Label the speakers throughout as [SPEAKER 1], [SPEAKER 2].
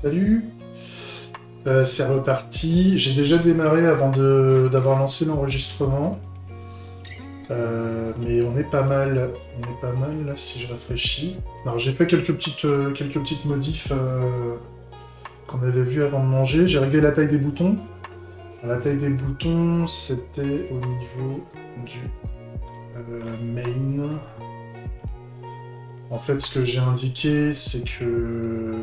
[SPEAKER 1] Salut, c'est reparti. J'ai déjà démarré avant d'avoir lancé l'enregistrement. Mais on est pas mal. On est pas mal là si je réfléchis. Alors j'ai fait quelques petites modifs qu'on avait vues avant de manger. J'ai réglé la taille des boutons. La taille des boutons, c'était au niveau du main. En fait, ce que j'ai indiqué, c'est que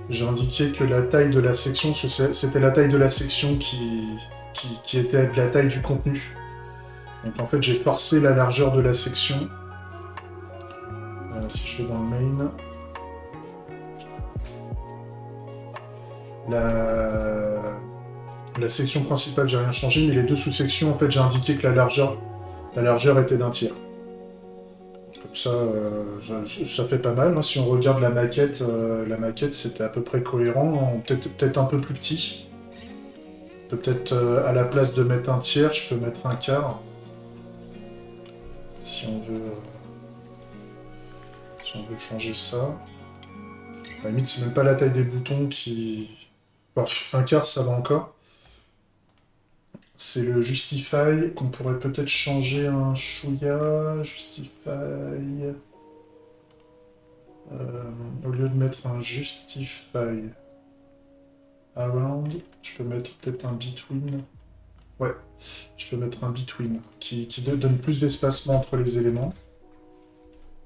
[SPEAKER 1] j'ai indiqué que la taille de la section, c'était la taille de la section qui était avec la taille du contenu. Donc en fait, j'ai forcé la largeur de la section. Si je vais dans le main, la section principale, j'ai rien changé, mais les deux sous-sections, en fait, j'ai indiqué que la largeur était d'un tiers. Comme ça, ça fait pas mal. Hein. Si on regarde la maquette, c'était à peu près cohérent, peut-être un peu plus petit. Peut-être à la place de mettre un tiers, je peux mettre un quart. Si on veut, si on veut changer ça. À la limite, c'est même pas la taille des boutons qui... Bon, un quart, ça va encore. C'est le Justify qu'on pourrait peut-être changer un chouïa. Justify... au lieu de mettre un Justify Around, je peux mettre peut-être un Between. Ouais, je peux mettre un Between qui donne plus d'espacement entre les éléments.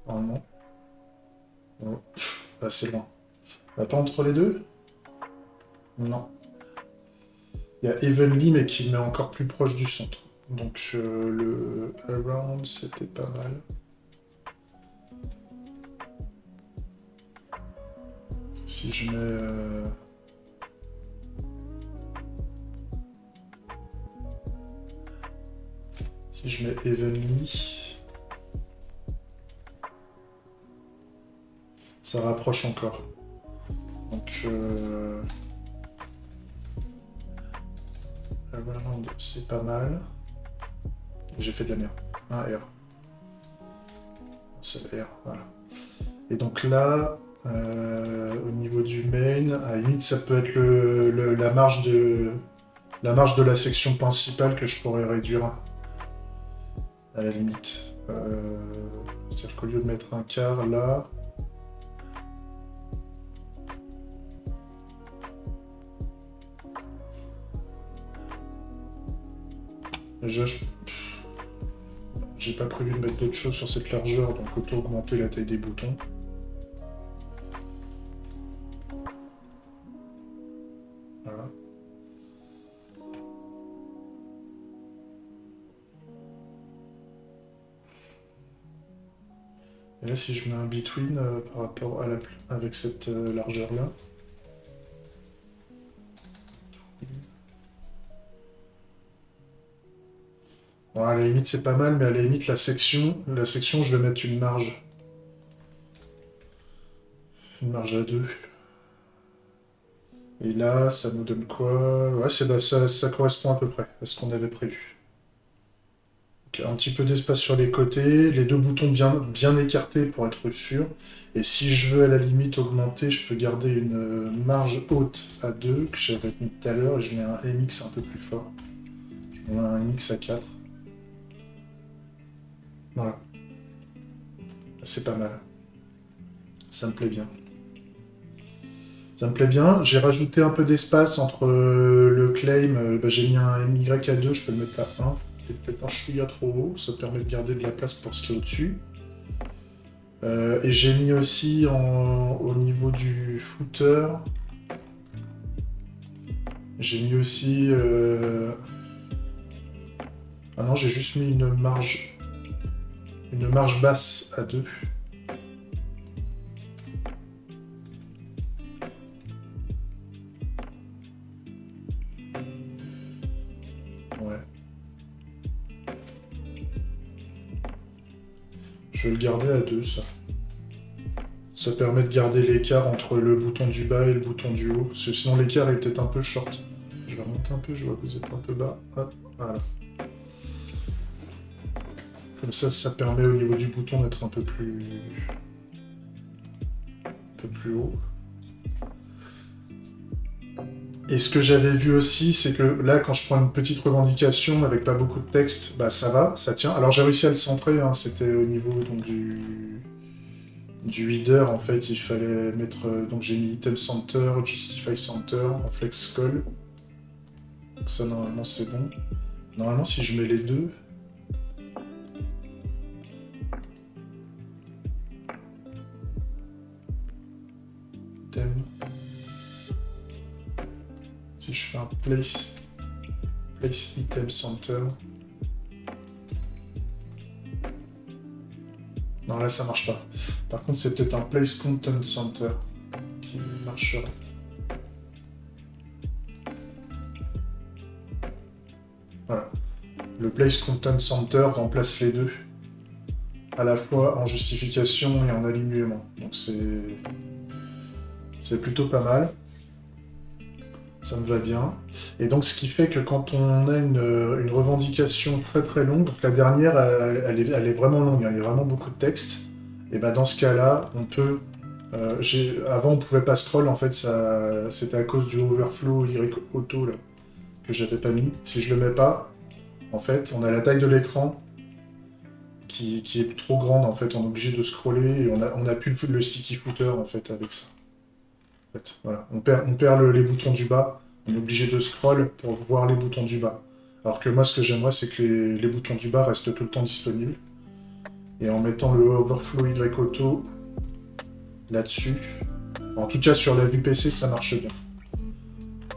[SPEAKER 1] Normalement. Oh. Ah, c'est loin. Pas entre les deux? Non. Il y a Evenly, mais qui met encore plus proche du centre. Donc le Around, c'était pas mal. Si je mets... Si je mets Evenly... Ça rapproche encore. Donc... Around, c'est pas mal. J'ai fait de la merde. Un R. C'est R, voilà. Et donc là, au niveau du main, à la limite, ça peut être la marge de la section principale que je pourrais réduire. À la limite. C'est-à-dire qu'au lieu de mettre un quart là... Déjà, j'ai pas prévu de mettre d'autres choses sur cette largeur, donc autant augmenter la taille des boutons. Voilà. Et là, si je mets un between par rapport à avec cette largeur-là. Bon, à la limite, c'est pas mal, mais à la limite, la section, je vais mettre une marge. Une marge à 2. Et là, ça nous donne quoi? Ouais, bah, ça correspond à peu près à ce qu'on avait prévu. Donc, un petit peu d'espace sur les côtés, les deux boutons bien écartés pour être sûr. Et si je veux à la limite augmenter, je peux garder une marge haute à 2 que j'avais mis tout à l'heure et je mets un MX un peu plus fort. Je mets un MX à 4. Voilà. C'est pas mal. Ça me plaît bien. Ça me plaît bien. J'ai rajouté un peu d'espace entre le claim. Bah, j'ai mis un MY à 2, je peux le mettre à 1. C'est peut-être un chouïa trop haut, ça permet de garder de la place pour ce qui est au-dessus. Et j'ai mis aussi au niveau du footer. J'ai mis aussi... Ah non, j'ai juste mis une marge basse à 2. Ouais. Je vais le garder à 2, ça. Ça permet de garder l'écart entre le bouton du bas et le bouton du haut. Parce que sinon l'écart est peut-être un peu short. Je vais remonter un peu, je vois que vous êtes un peu bas. Hop, voilà. Comme ça permet au niveau du bouton d'être un peu plus haut. Et ce que j'avais vu aussi, c'est que là, quand je prends une petite revendication avec pas beaucoup de texte, bah ça va, ça tient. Alors j'ai réussi à le centrer, hein, c'était au niveau donc, du header, en fait, il fallait mettre... donc j'ai mis item center, justify center, en flex call. Donc ça, normalement, c'est bon. Normalement, si je mets les deux... Item... Si je fais un place item center... Non, là, ça marche pas. Par contre, c'est peut-être un place content center qui marcherait. Voilà. Le place content center remplace les deux, à la fois en justification et en alignement. Donc c'est plutôt pas mal. Ça me va bien. Et donc, ce qui fait que quand on a une revendication très très longue, donc la dernière, elle est vraiment longue, hein, il y a vraiment beaucoup de texte, et ben dans ce cas-là, on peut... avant, on pouvait pas scroll, en fait, c'était à cause du overflow Y auto là, que j'avais pas mis. Si je le mets pas, en fait, on a la taille de l'écran qui est trop grande, en fait, on est obligé de scroller, et on a plus le sticky footer, en fait, avec ça. En fait, voilà. On perd les boutons du bas, on est obligé de scroll pour voir les boutons du bas. Alors que moi, ce que j'aimerais, c'est que les boutons du bas restent tout le temps disponibles. Et en mettant le overflow Y auto là-dessus, en tout cas sur la vue PC, ça marche bien.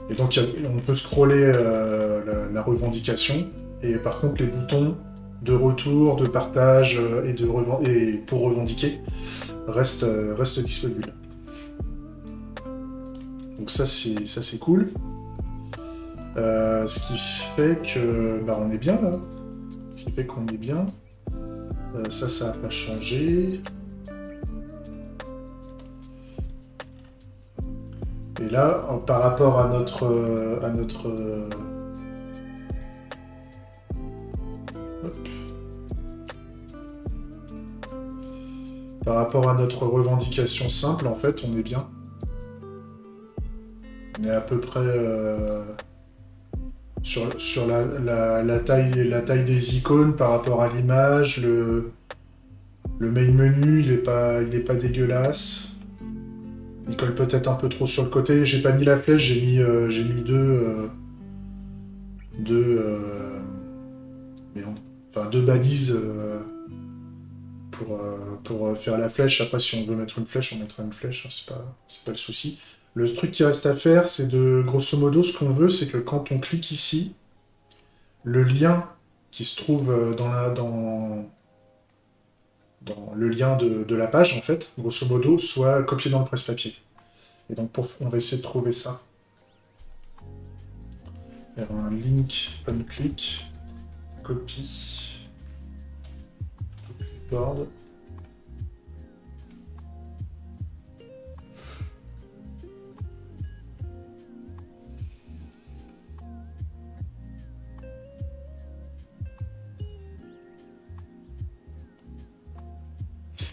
[SPEAKER 1] Et donc, on peut scroller la revendication, et par contre, les boutons de retour, de partage et pour revendiquer restent disponibles. Donc ça c'est cool. Ce qui fait que bah, on est bien là. Ce qui fait qu'on est bien. Ça n'a pas changé. Et là, par rapport à notre par rapport à notre revendication simple, en fait, on est bien. On est à peu près sur la taille des icônes par rapport à l'image. Le main menu, il est pas dégueulasse. Il colle peut-être un peu trop sur le côté. J'ai pas mis la flèche, j'ai mis deux balises pour faire la flèche. Après, si on veut mettre une flèche, on mettra une flèche, hein, c'est pas le souci. Le truc qui reste à faire, c'est de, grosso modo, ce qu'on veut, c'est que quand on clique ici, le lien qui se trouve dans le lien de la page, en fait, grosso modo, soit copié dans le presse-papier. Et donc, on va essayer de trouver ça. Faire un link, on-click, copy, board.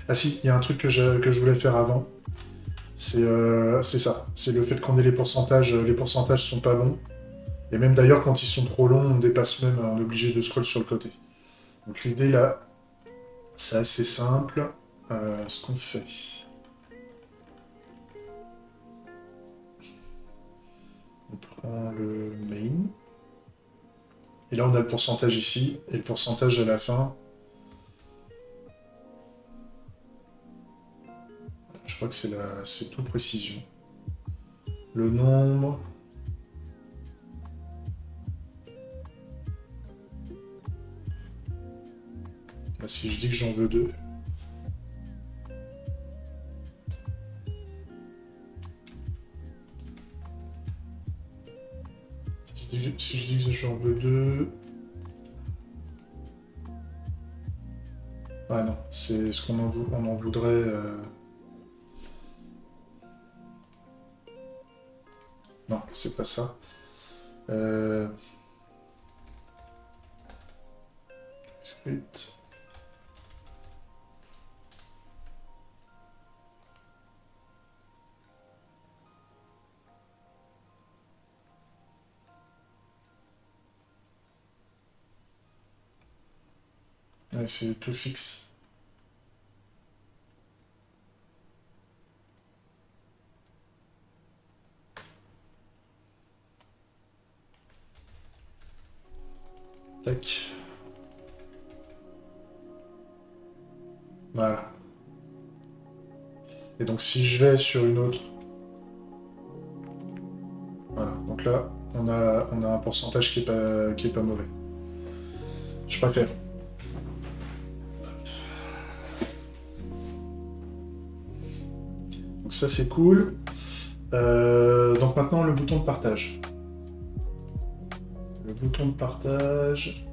[SPEAKER 1] Ah si, il y a un truc que je voulais faire avant. C'est ça. C'est le fait qu'on ait les pourcentages. Les pourcentages sont pas bons. Et même d'ailleurs, quand ils sont trop longs, on dépasse même, on est obligé de scroll sur le côté. Donc l'idée là, c'est assez simple. Ce qu'on fait. On prend le main. Et là, on a le pourcentage ici, et le pourcentage à la fin. Je crois que c'est tout précision. Le nombre. Là, si je dis que j'en veux deux. Si je dis que j'en veux deux. Ah non, c'est ce qu'on en voudrait. Non, c'est pas ça. Script. Ouais, c'est tout fixe. Tac. Voilà. Et donc si je vais sur une autre... Voilà, donc là, on a un pourcentage qui est pas mauvais. Je préfère. Donc ça, c'est cool. Donc maintenant, le bouton de partage. Le bouton de partage...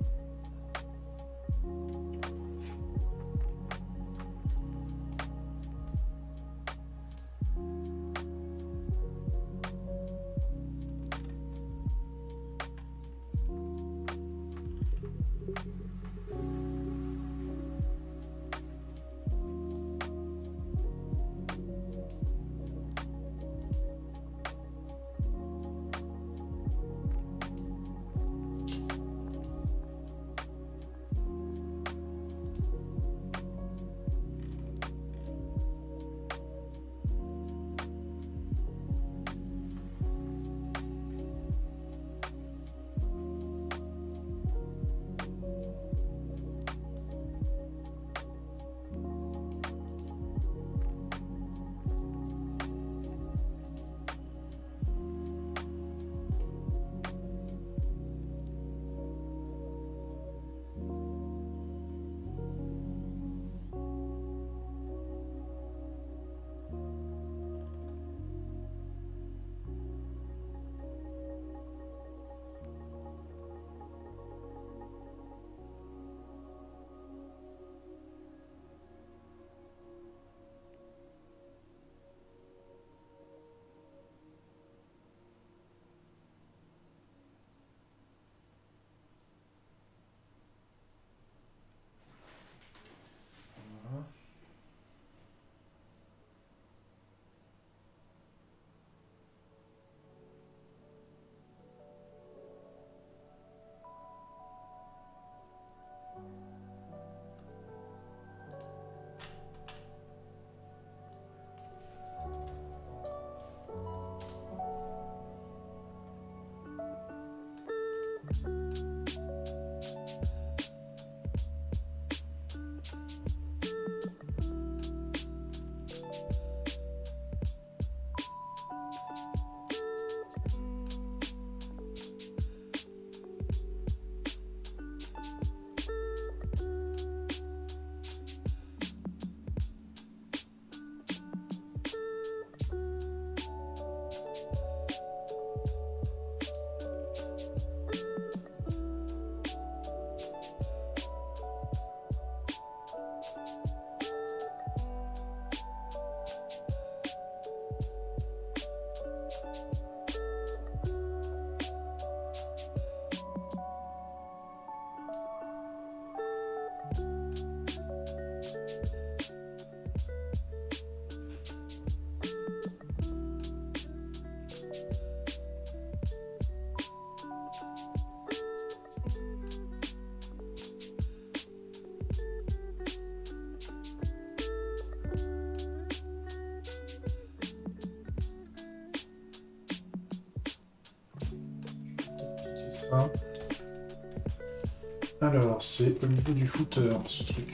[SPEAKER 1] Alors, c'est au niveau du footer, ce truc.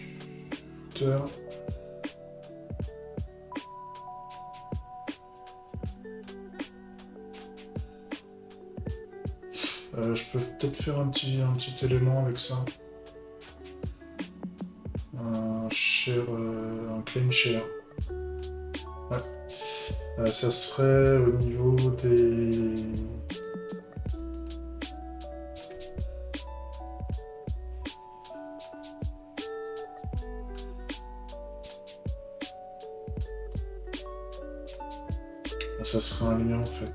[SPEAKER 1] Footer. Je peux peut-être faire un petit élément avec ça. Un claim share. Ouais. Ça serait au niveau des... Ça serait un lien en fait.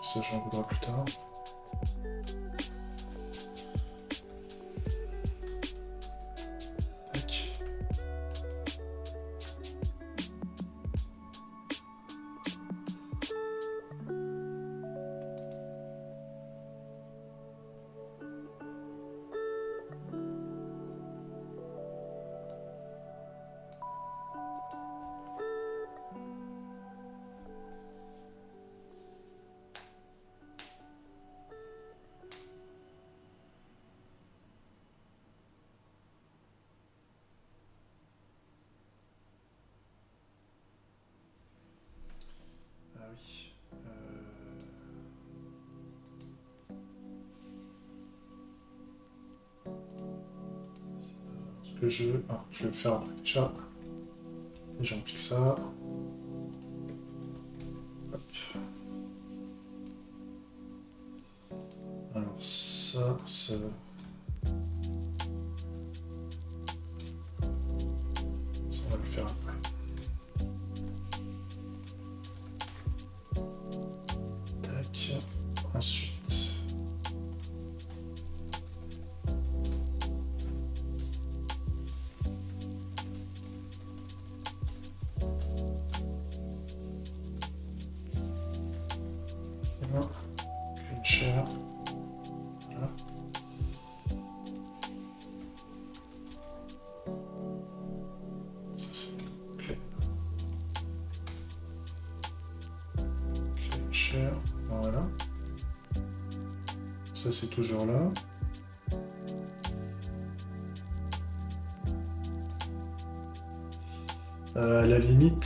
[SPEAKER 1] Ça j'en voudrais plus tard. que je veux. Ah, je vais le faire après déjà. Et j'empile ça. Hop. Alors ça, ça... Ça, on va le faire après. Tac. Ensuite... Une chair. Voilà. Ça c'est clé. Clé une chair. Voilà. Ça c'est toujours là. À la limite,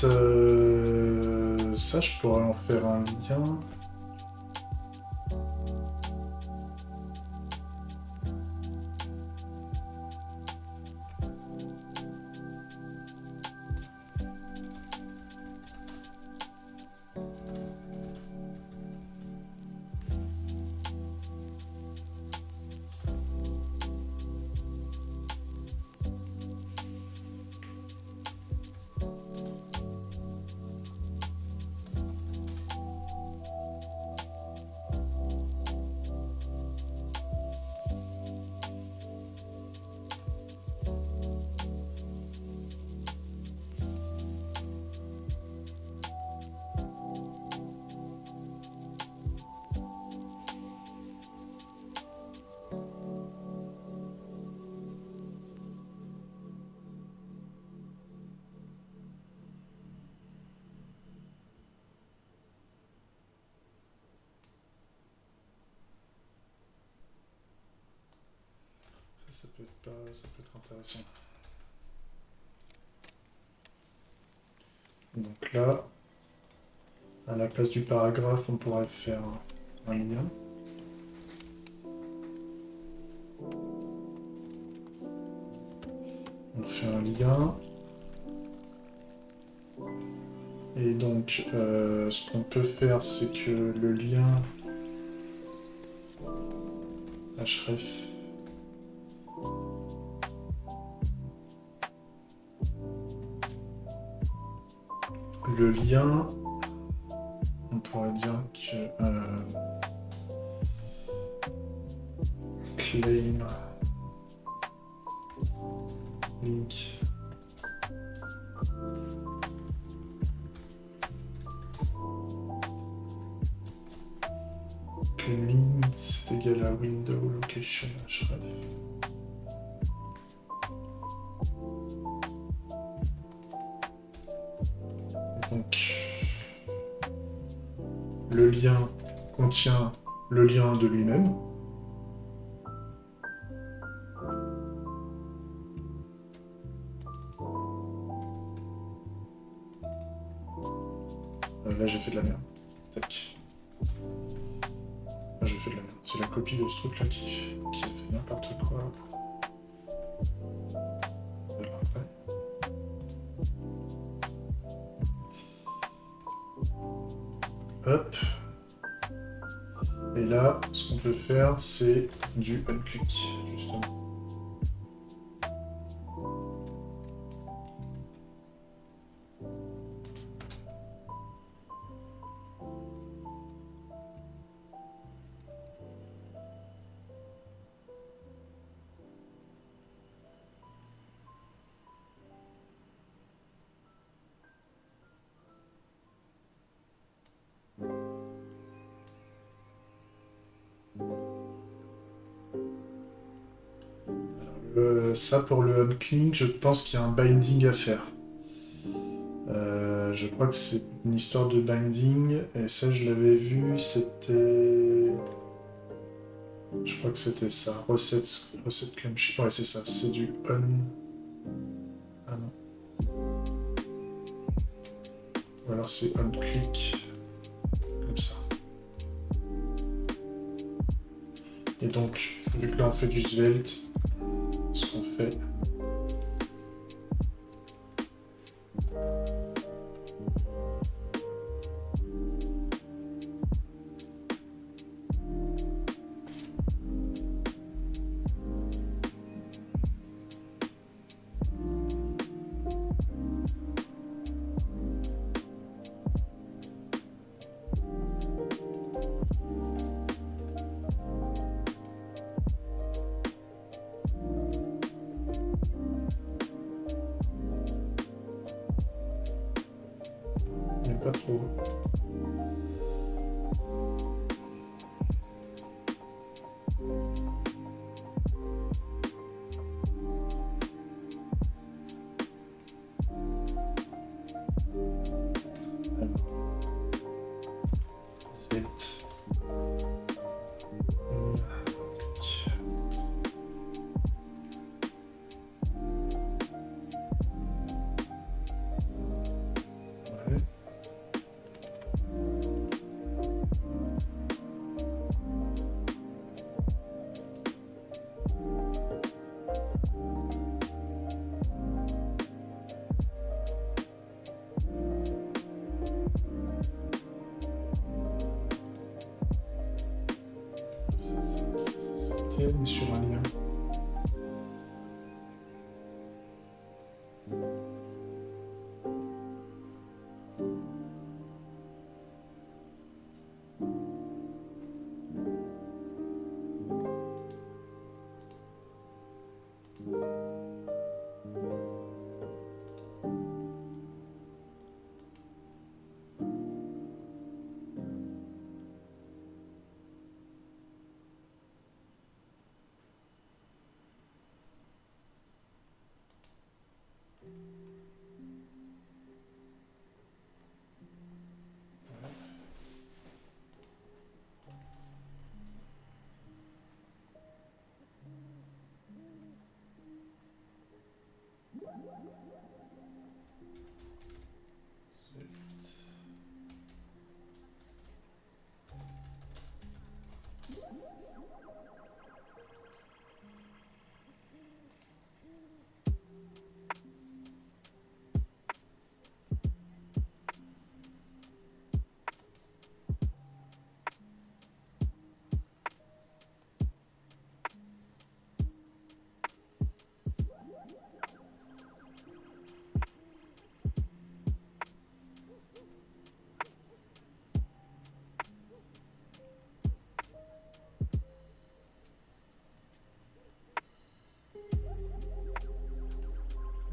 [SPEAKER 1] ça je pourrais en faire un lien. Ça peut être pas, ça peut être intéressant. Donc là, à la place du paragraphe, on pourrait faire un lien. On fait un lien. Et donc, ce qu'on peut faire, c'est que le lien href le lien, on pourrait dire que claim link claim link c'est égal à window location href. Donc, le lien contient le lien de lui-même. Là, j'ai fait de la merde. Tac. Là, j'ai fait de la merde. C'est la copie de ce truc-là qui a fait n'importe quoi. On verra après. Hop. Et là, ce qu'on peut faire, c'est du on-click, justement. Ça, pour le on-click, je pense qu'il y a un binding à faire. Je crois que c'est une histoire de binding, et ça, je l'avais vu, c'était... Je crois que c'était ça, recette claim sheet. Ouais, c'est ça, c'est du on... Ah non. Ou alors c'est on-click, comme ça. Et donc, vu que là on fait du svelte, ce qu'on fait, trop. Vite. Ouais. Ok, on est sur un lien.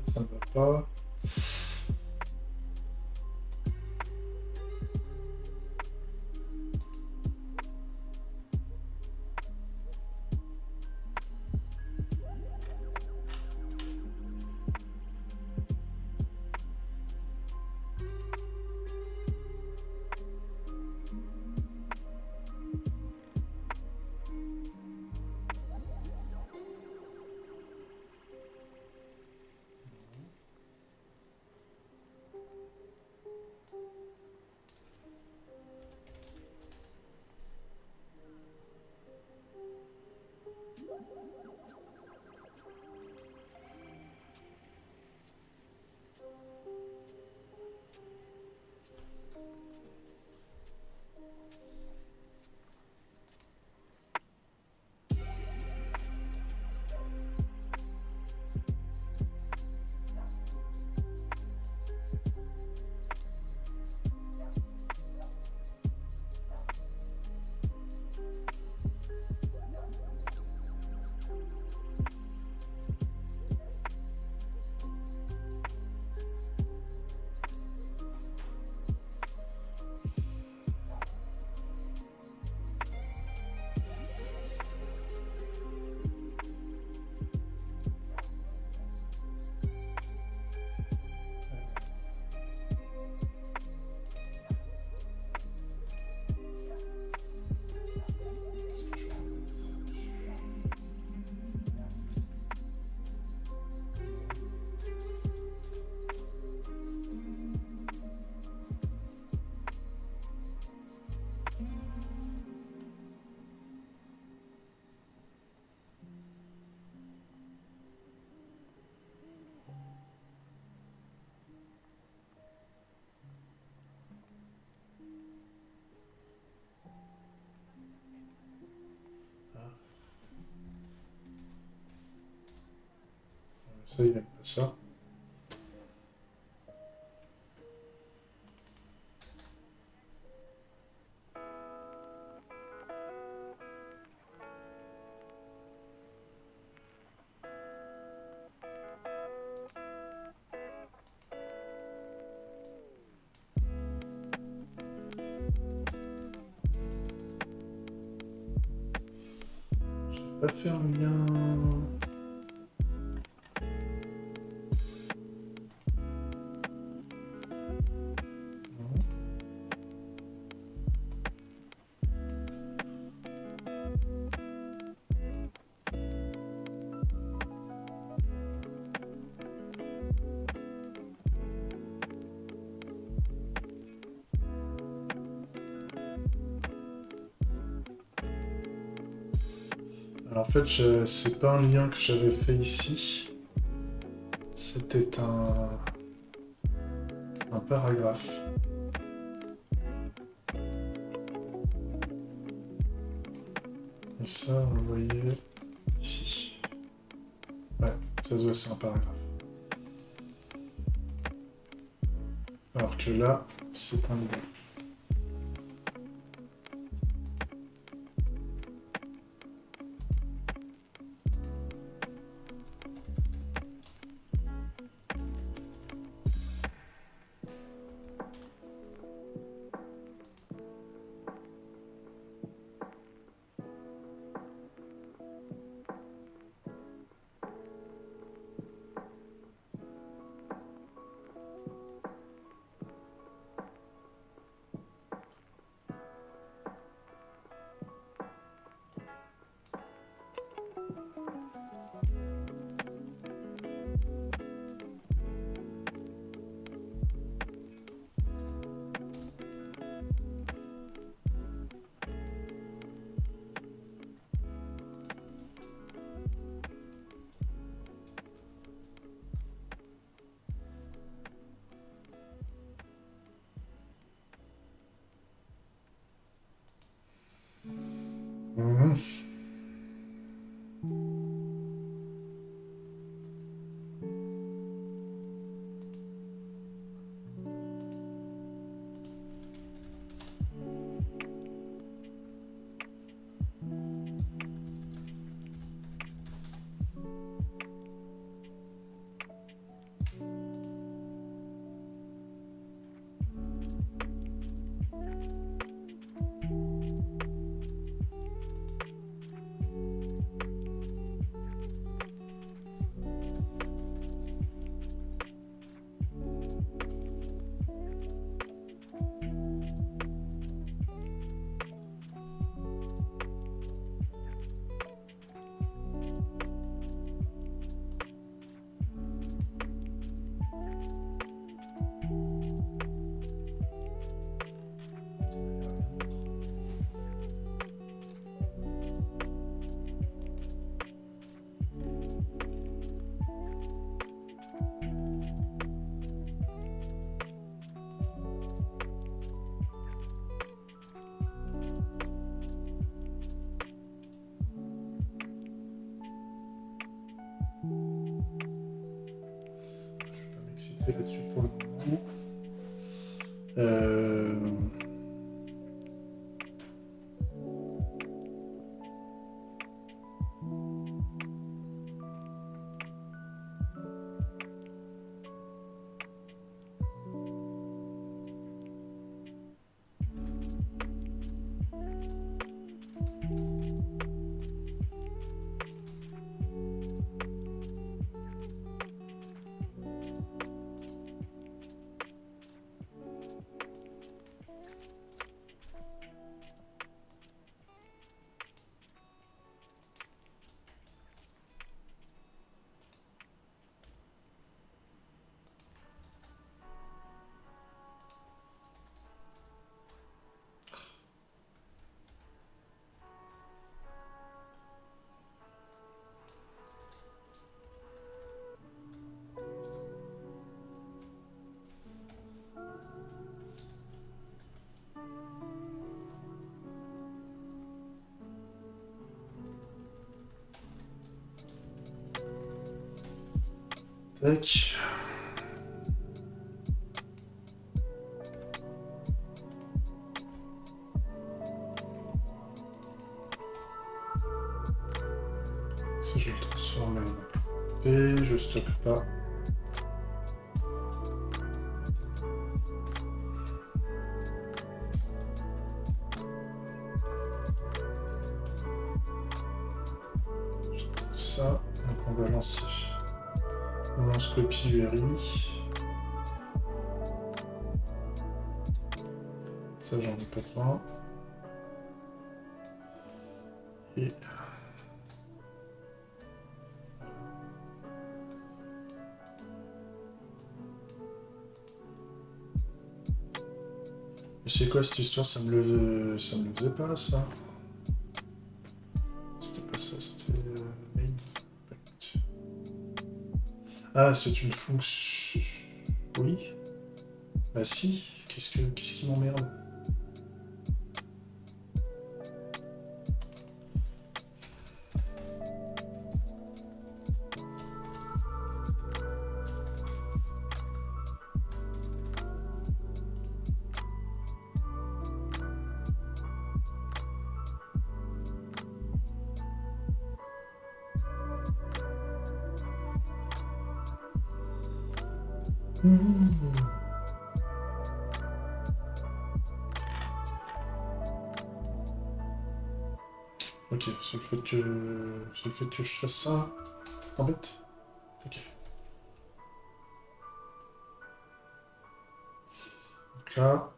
[SPEAKER 1] Ça ne va pas. Ça, il n'aime pas ça. Pas fait un lien. Alors en fait, c'est pas un lien que j'avais fait ici. C'était un paragraphe. Et ça, on le voyait ici. Ouais, ça se voit, c'est un paragraphe. Alors que là, c'est un lien. Mhm. Là-dessus pour le moment. Tac. Ça, je vais le transformer en P, je stocke pas. ça. Donc on va lancer. On lance copie URI. Ça, j'en ai pas besoin. Et... Mais c'est quoi cette histoire? Ça me le faisait pas, ça. C'était pas ça, c'était... main. Ah, c'est une fonction... Oui. Bah si. Qu'est-ce qui m'emmerde? Ok, c'est le fait que je fasse ça t'embête? Ok. Donc là...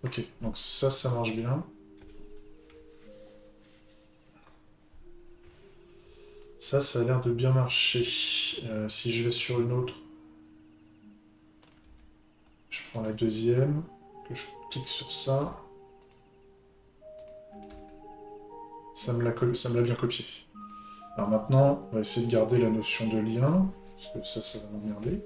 [SPEAKER 1] Ok, donc ça marche bien. Ça a l'air de bien marcher. Si je vais sur une autre, je prends la deuxième, que je clique sur ça. Ça me l'a bien copié. Alors maintenant, on va essayer de garder la notion de lien, parce que ça va m'emmerder.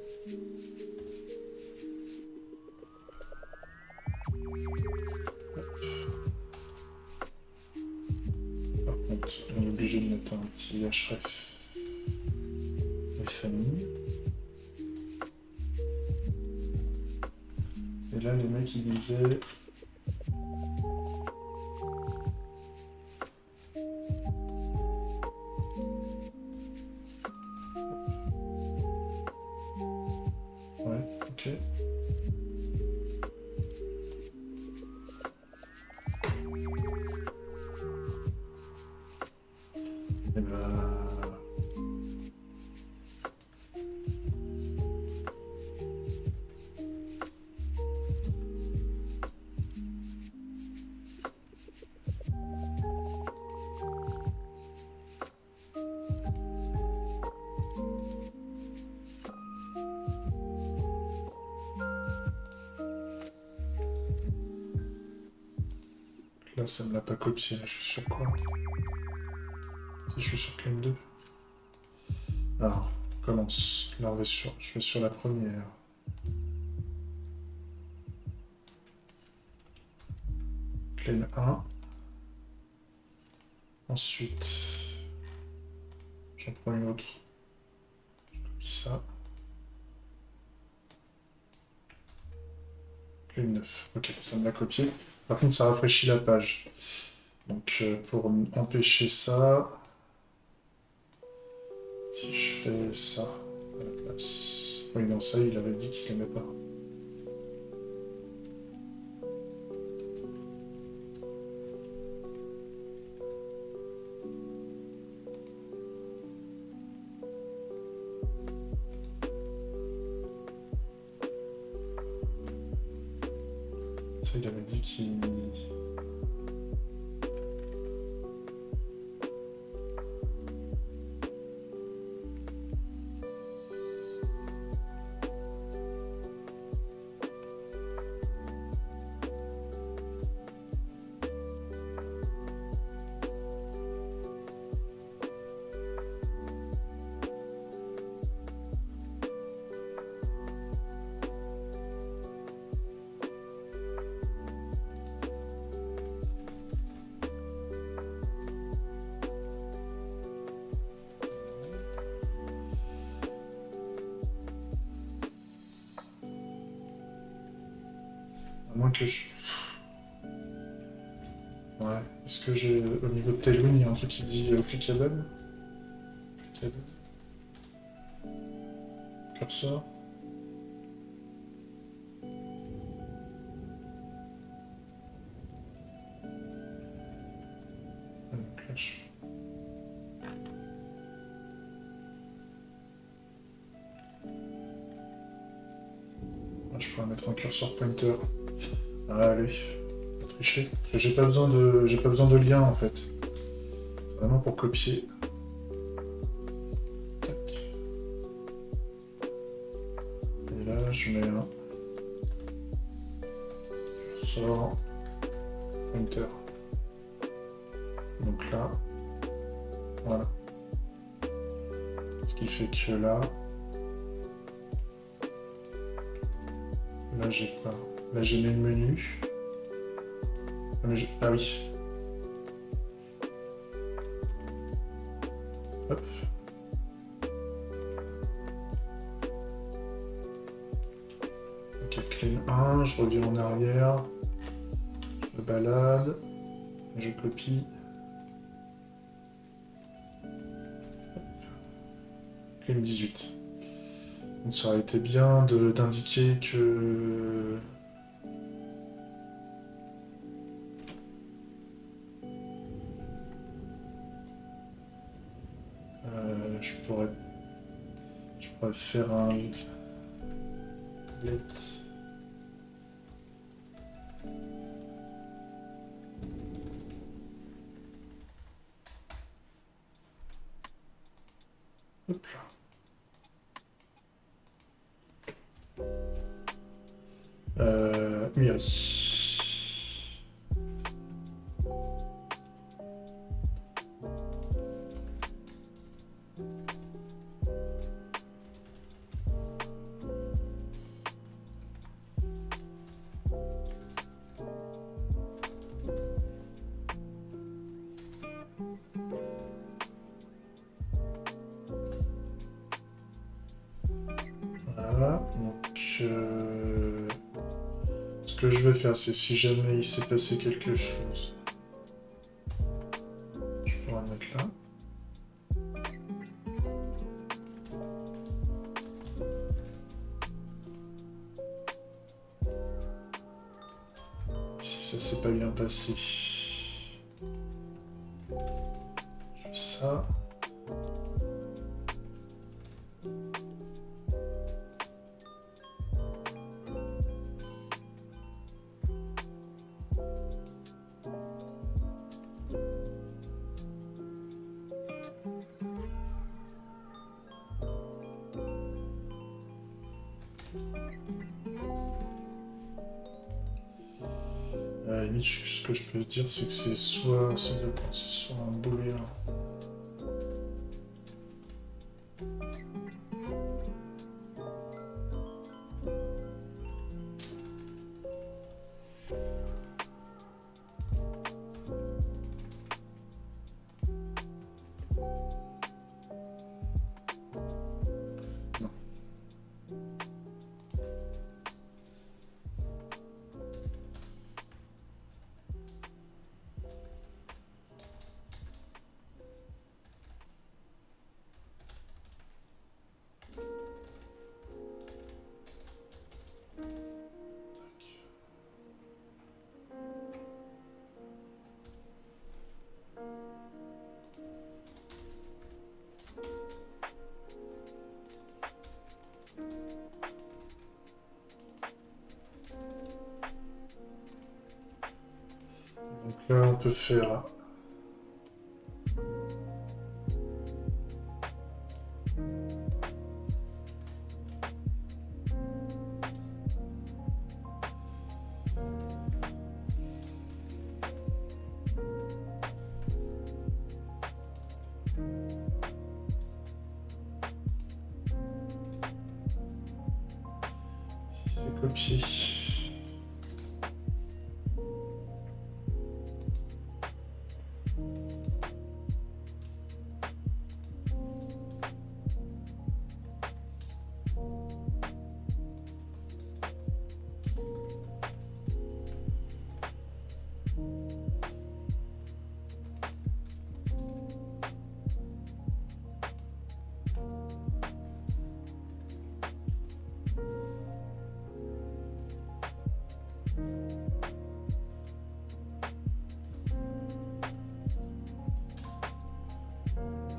[SPEAKER 1] Par contre, on est obligé de mettre un petit href de famille. Et là, les mecs, ils disaient... Ouais, ok. Et ben... Là, ça me l'a pas copié. Je suis sur quoi? Si je suis sur claim 2. Alors, on commence. Là, je vais sur la première. Claim 1. Ensuite, j'en prends une autre. Je copie ça. Claim 9. Ok, ça me l'a copié. Par contre, ça rafraîchit la page. Donc, pour empêcher ça, si je fais ça à la place... Oui, non, ça, il avait dit qu'il n'aimait pas. Ça, il avait dit qu'il... À moins que je... Ouais. Est-ce que j'ai... Au niveau de Tailwind, il y a un truc qui dit clickable? Clickable. Cursor. dommage. Ah, je pourrais mettre un cursor pointer. Ah, allez, pas tricher. J'ai pas besoin de lien en fait. C'est vraiment pour copier. Tac. Et là, je mets un cursor pointer. Donc là, voilà. Ce qui fait que là j'ai pas. Là j'ai mis le menu. Ah, ah oui. Hop. Ok, clean 1, je reviens en arrière. Je me balade. Je copie. Clean 18. Donc ça aurait été bien d'indiquer que... je pourrais faire un let. Hop là. Miri. Voilà, donc ce que je vais faire, c'est si jamais il s'est passé quelque chose, je pourrais le mettre là. Si ça s'est pas bien passé, je fais ça. À la limite, ce que je peux dire, c'est que c'est soit un booléen. Donc là, on peut faire... Si c'est copié...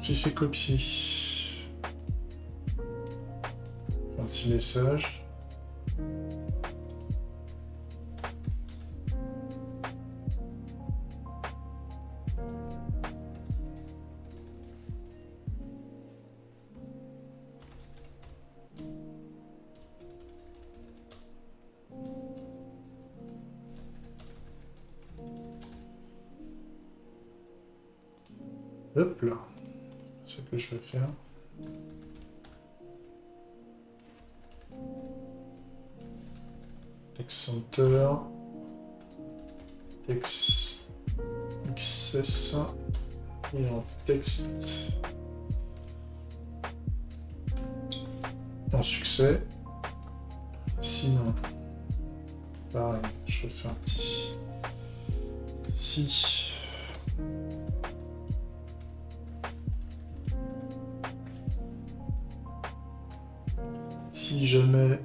[SPEAKER 1] si c'est copié, un petit message. Hop là, c'est ce que je vais faire. Text Center, Text XS et en texte en succès. Sinon, pareil, je refais un petit si. Si jamais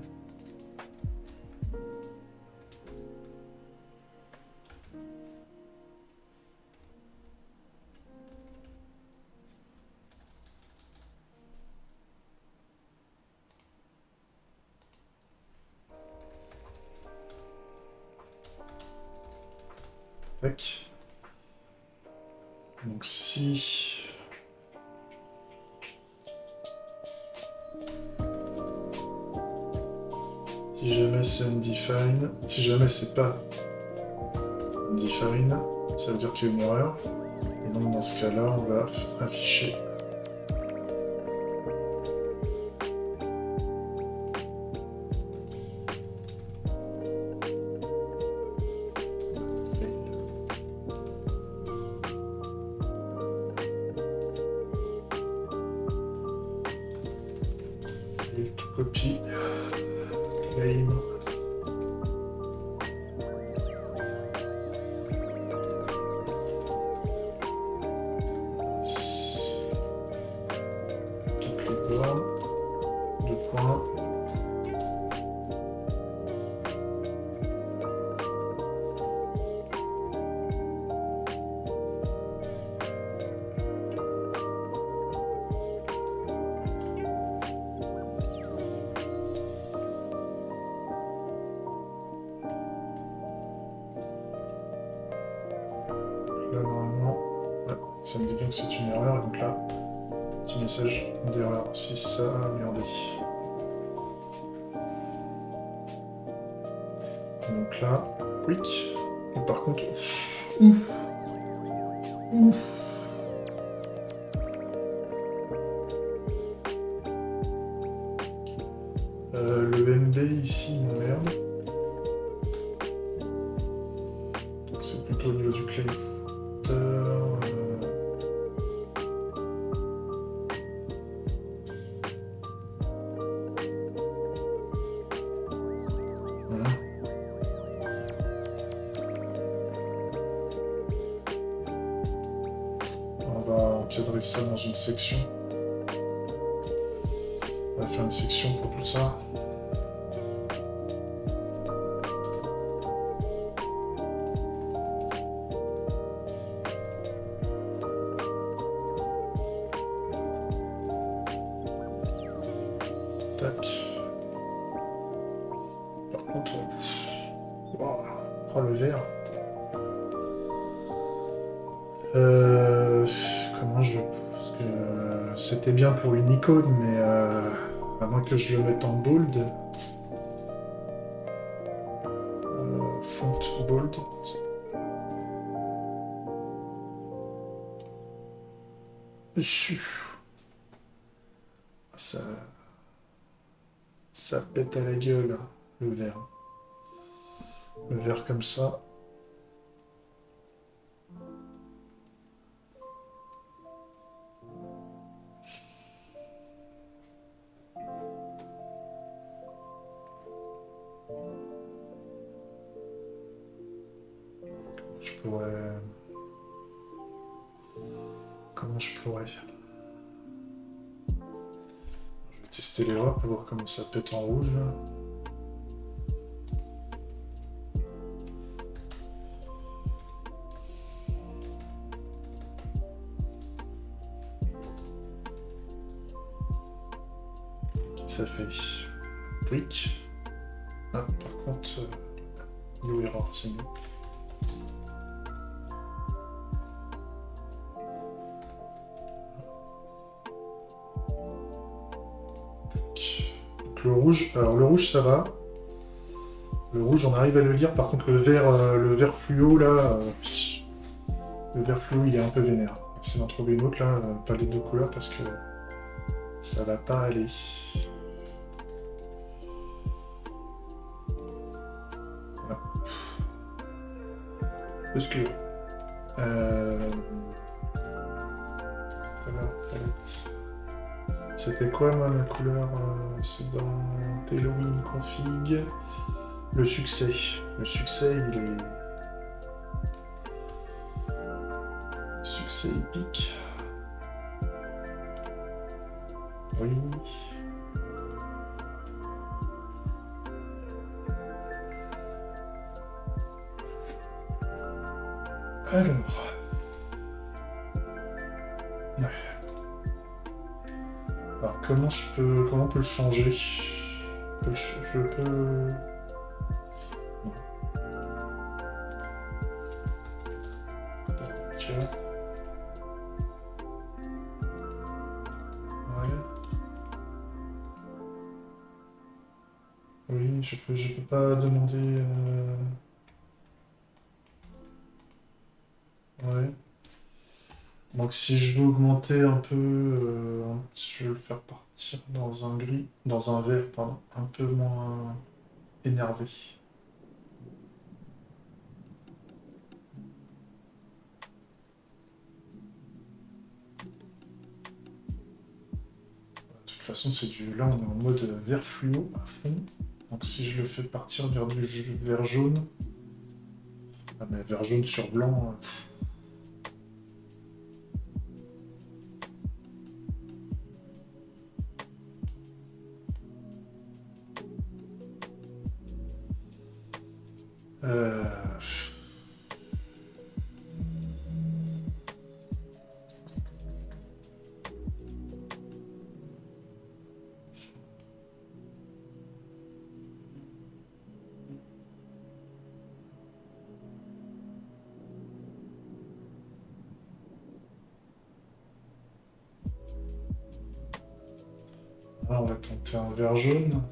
[SPEAKER 1] tac. Donc si jamais c'est undefined, si jamais c'est pas undefined, ça veut dire qu'il y a une erreur. Et donc dans ce cas-là, on va afficher copie, claim. Toutes les bornes, 2 points. Là, normalement, ouais, ça me dit bien que c'est une erreur, et donc là, petit message d'erreur. Si ça a merdé. Donc là, quick. Et par contre, ouf. Le MB ici m'emmerde. C'est plutôt au niveau du claim footer. On va encadrer ça dans une section. On va faire une section pour tout ça. Tac. Par contre, wow. Oh, le vert. Comment je... Parce que c'était bien pour une icône, mais à moins que je le mette en bold. Font bold. Ça pète à la gueule, le vert. Le vert comme ça. Je pourrais... Comment je pourrais... Je vais tester l'erreur pour voir comment ça pète en rouge. Ça fait brick. Ah, par contre, no error, c'est mieux. Donc le rouge, alors le rouge ça va. Le rouge on arrive à le lire, par contre le vert fluo là, le vert fluo il est un peu vénère. C'est d'en trouver une autre là, pas les deux couleurs parce que ça va pas aller. Voilà. Parce que c'était quoi moi la couleur c'est dans Halloween config. Le succès. Le succès il est. Succès épique. Oui. Alors. Ouais. Alors comment on peut le changer? Je peux. Ok. Oui, je peux pas demander. Ouais. Donc si je veux augmenter un peu, je vais le faire partir dans un gris, dans un vert, pardon, un peu moins énervé. De toute façon, c'est du. Là, on est en mode vert fluo à fond. Donc si je le fais partir vers du vert jaune. Ah mais vert jaune sur blanc. Là, on va tenter un vert jaune.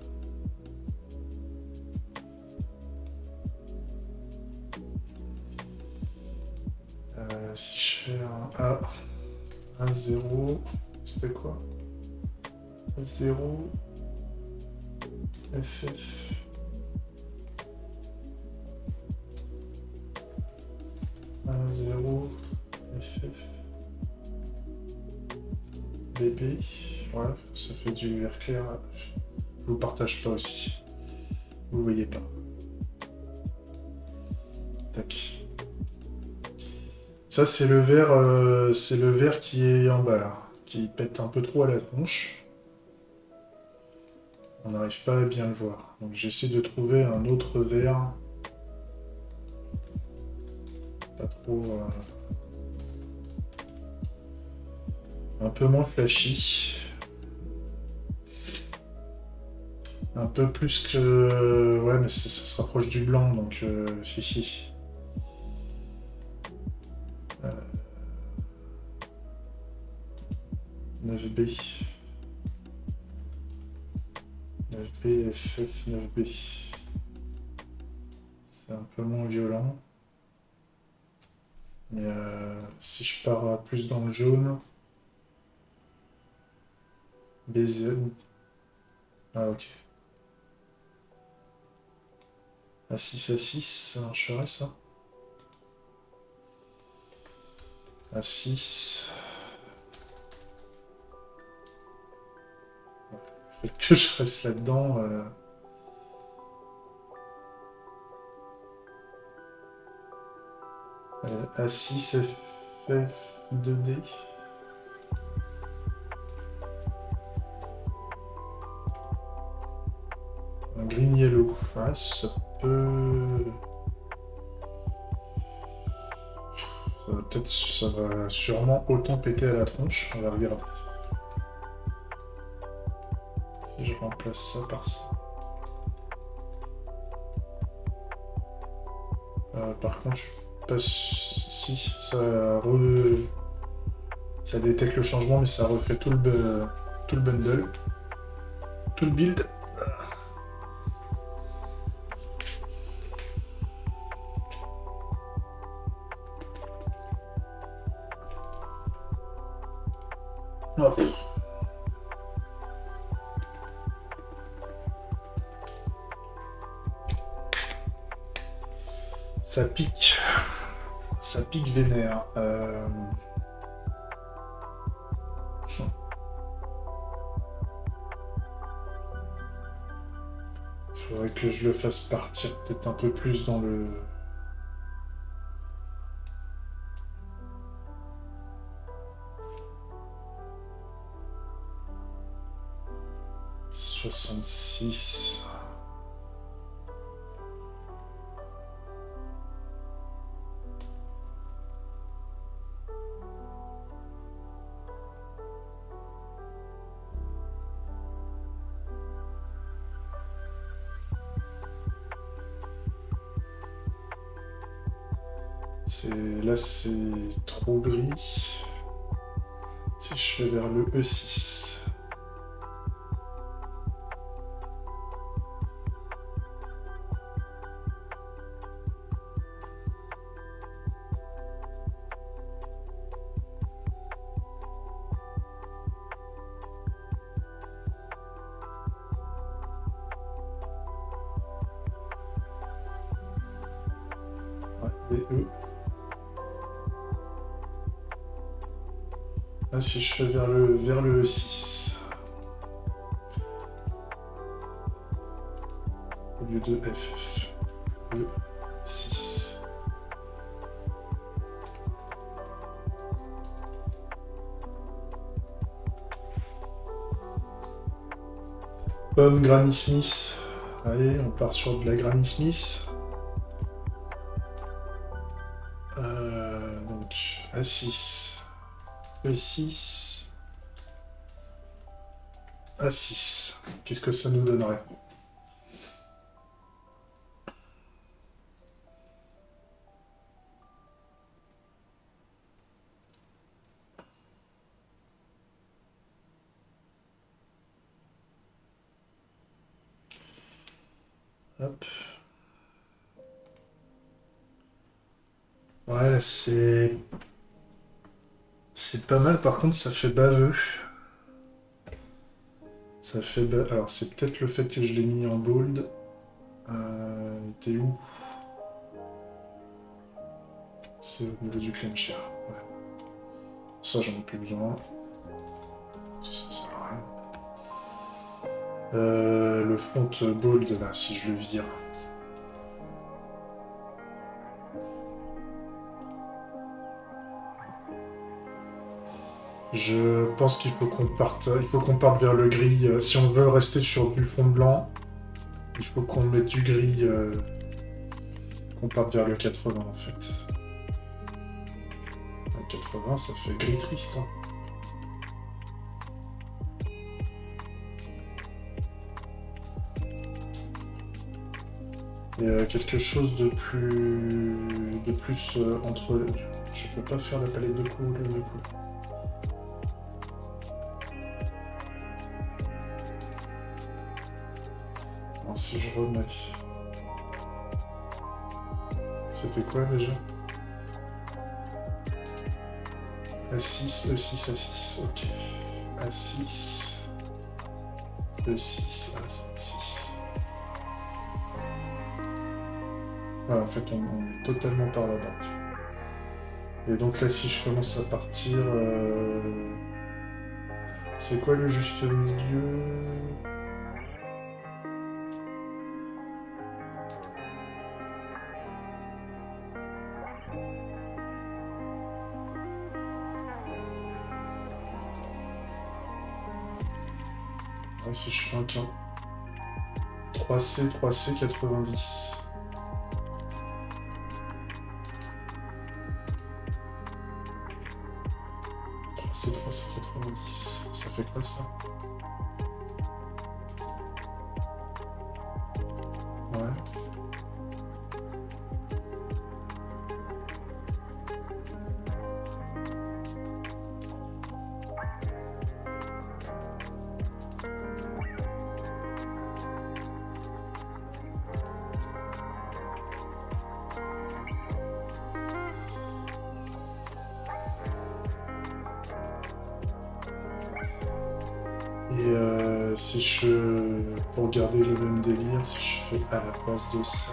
[SPEAKER 1] Si je fais un A, un 0, c'était quoi? 0, FF. Un 0, FF. BB. Ouais, ça fait du vert clair. Je vous partage pas aussi. Vous voyez pas. Tac. Ça, c'est le vert qui est en bas, là. Qui pète un peu trop à la tronche. On n'arrive pas à bien le voir. Donc j'essaie de trouver un autre vert. Pas trop... un peu moins flashy. Un peu plus que... Ouais, mais ça se rapproche du blanc, donc si. 9B. 9B, FF, 9B. C'est un peu moins violent. Mais si je pars plus dans le jaune... BZ... Ah ok. À 6 à 6, ça marcherait ça? À 6... Le fait que je reste là-dedans... à 6 FF 2D. Un green yellow. Ouais, ça peut... Ça va sûrement autant péter à la tronche. On va regarder. Et je remplace ça par ça. Par contre, je suis pas si ça détecte le changement, mais ça refait tout le bundle, tout le build. Hop. Ça pique. Ça pique vénère. Faudrait que je le fasse partir peut-être un peu plus dans le... « 66... » Là, c'est trop gris. Si je fais vers le E6. Ouais, des E. Là, si je fais vers le E6. Au lieu de F. E6. Pomme, Granny Smith. Allez, on part sur de la Granny Smith. Donc, A6. E6. A6. Qu'est-ce que ça nous donnerait? Hop. Ouais, là, c'est pas mal. Par contre, ça fait baveux. Ça fait alors, c'est peut-être le fait que je l'ai mis en bold. T'es où? C'est au niveau du claim share. Ouais. Ça, j'en ai plus besoin. Ça sert à rien. Le font bold, là, si je le vire. Je pense qu'il faut qu'on parte vers le gris. Si on veut rester sur du fond blanc, il faut qu'on mette du gris, qu'on parte vers le 80 en fait. Le 80, ça fait gris triste. Hein. Et quelque chose de plus entre. Je peux pas faire la palette de couleurs du coup. Alors, si je remets. C'était quoi déjà? A6, E6, A6, ok. A6, E6, A6. Ah, en fait, on est totalement par là-bas. Et donc là, si je commence à partir... C'est quoi le juste milieu? Si je fais un 3C, 3C, 90. C'est 3C, 90. Ça fait quoi ça? Ouais. Et si je... Pour garder le même délire, si je fais à la place de ça...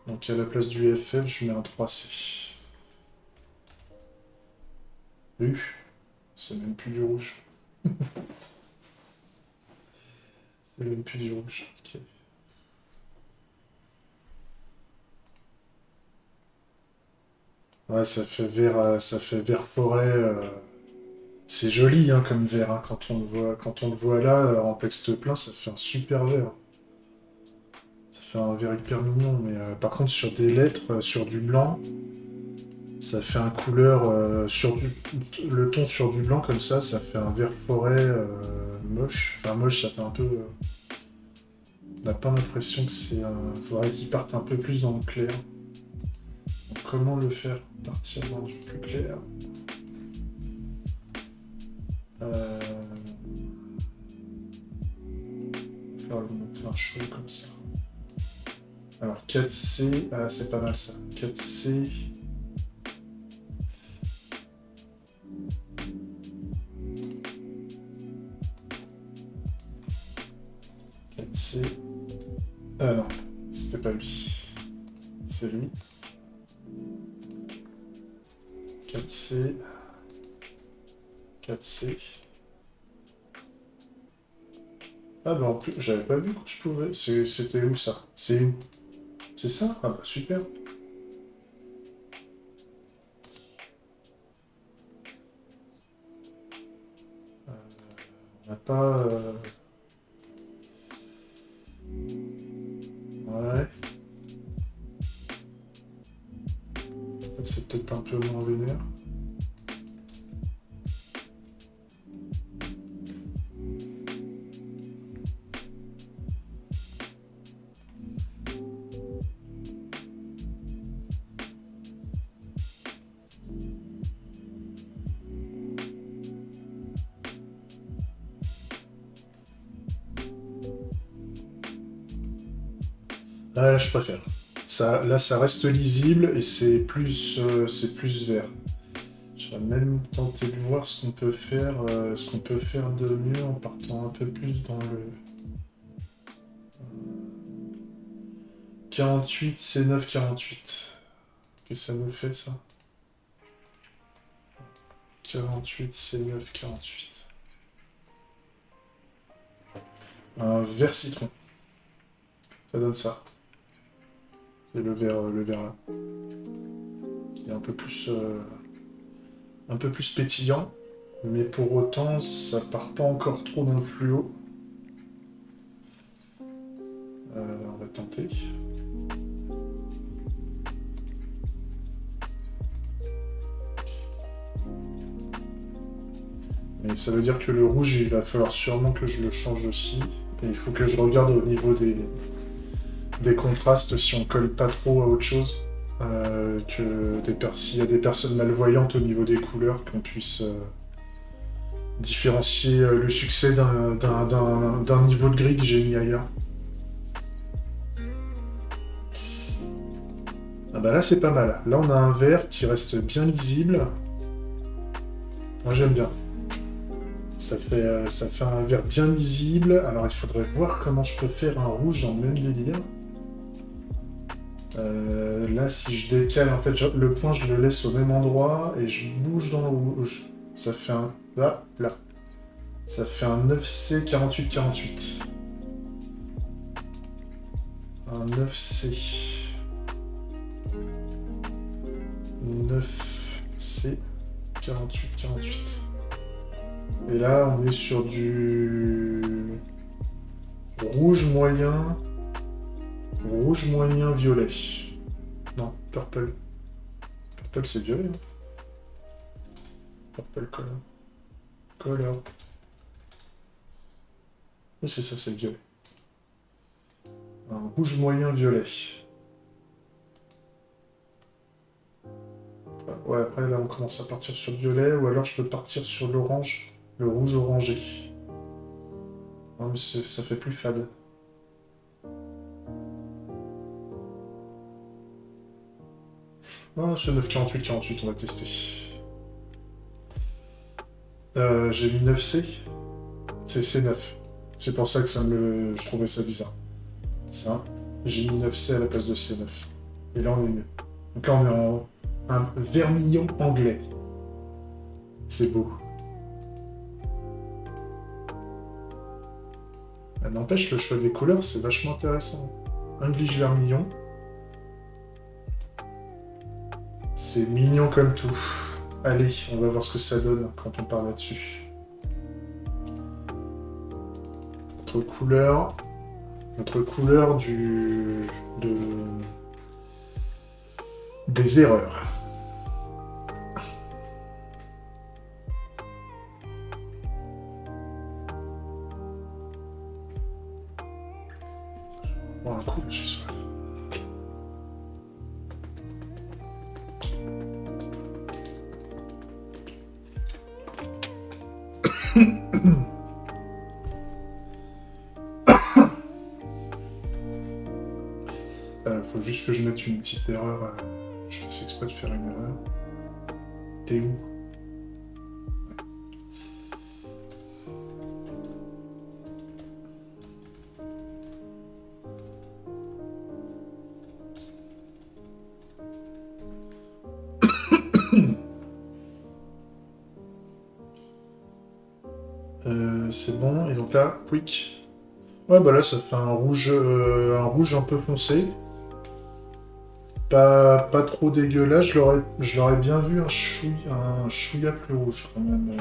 [SPEAKER 1] Donc à la place du FF, je mets un 3C. C'est même plus du rouge. C'est même plus du rouge. Ok. Ouais, ça fait vert forêt. C'est joli hein, comme vert. Hein. Quand on le voit là, en texte plein, ça fait un super vert. Ça fait un vert hyper mignon. Mais par contre, sur des lettres, sur du blanc, ça fait un couleur le ton sur du blanc comme ça fait un vert forêt moche. Enfin moche, ça fait un peu. On n'a pas l'impression que c'est un. Faudrait qu'il parte un peu plus dans le clair. Donc, comment le faire partir dans du plus clair? Faire le monter un chaud comme ça. Alors 4C, ah, c'est pas mal ça. 4C. 4C. Ah non, c'était pas lui. C'est lui. 4C. 4C. Ah bah en plus, j'avais pas vu que je pouvais. C'était où ça? C'est où? C'est ça? Ah bah super. On n'a pas... Ouais. C'est peut-être un peu moins vénère. Ah, là, je préfère. Ça, là, ça reste lisible et c'est plus vert. Je vais même tenter de voir ce qu'on peut faire de mieux en partant un peu plus dans le 48, C9, 48. Qu'est-ce que ça nous fait ça? 48, C9, 48. Un vert citron. Ça donne ça. C'est le vert là. Qui est un peu plus pétillant. Mais pour autant, ça part pas encore trop dans le fluo. On va tenter. Et ça veut dire que le rouge, il va falloir sûrement que je le change aussi. Et il faut que je regarde au niveau des contrastes si on colle pas trop à autre chose. S'il y a des personnes malvoyantes au niveau des couleurs, qu'on puisse différencier le succès d'un niveau de gris que j'ai mis ailleurs. Ah bah là c'est pas mal. Là on a un vert qui reste bien lisible. Moi j'aime bien. Ça fait un vert bien lisible. Alors il faudrait voir comment je peux faire un rouge dans le même délire. Là si je décale, en fait le point je le laisse au même endroit et je bouge dans le rouge. Ça fait un... Là. Ça fait un 9C 48-48. Un 9C. 9C 48-48. Et là, on est sur du rouge moyen, violet. Non, purple. Purple, c'est violet. Hein. Purple color. Color. Oui, c'est ça, c'est violet. Un rouge moyen violet. Ouais, après là on commence à partir sur le violet, ou alors je peux partir sur l'orange, le rouge orangé. Non, mais ça fait plus fade. Non, c'est 9,48, on va tester. J'ai mis 9C. C'est C9. C'est pour ça que je trouvais ça bizarre. Ça. J'ai mis 9C à la place de C9. Et là on est mieux. Donc là on est en un vermillon anglais. C'est beau. N'empêche, le choix des couleurs, c'est vachement intéressant. English vermillon. C'est mignon comme tout. Allez, on va voir ce que ça donne quand on part là-dessus. Notre couleur des erreurs. Bon, un coup, j'ai soif. Faut juste que je mette une petite erreur. Je fais exprès de faire une erreur. T'es où? C'est bon, et donc là, quick. Ouais, bah là, ça fait un rouge un peu foncé. Pas trop dégueulasse, je l'aurais bien vu un chouïa plus rouge quand même.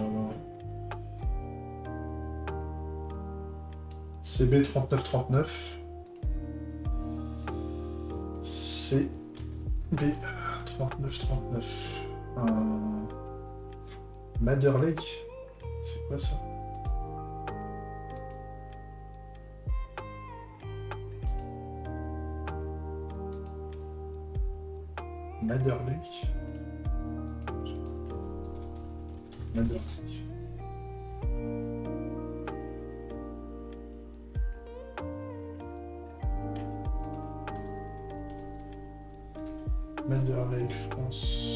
[SPEAKER 1] CB 3939. CB 3939. Madder Lake. C'est quoi ça? Madder Lake. Madder Lake. Madder Lake, France.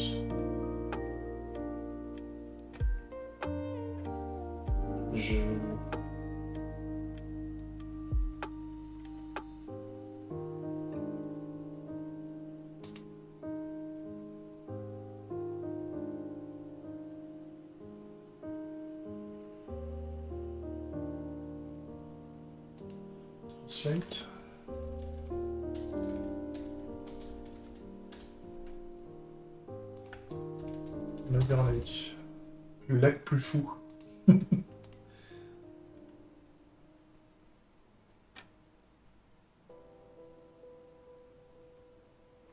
[SPEAKER 1] Translate. Madder Lake. Le lac plus fou.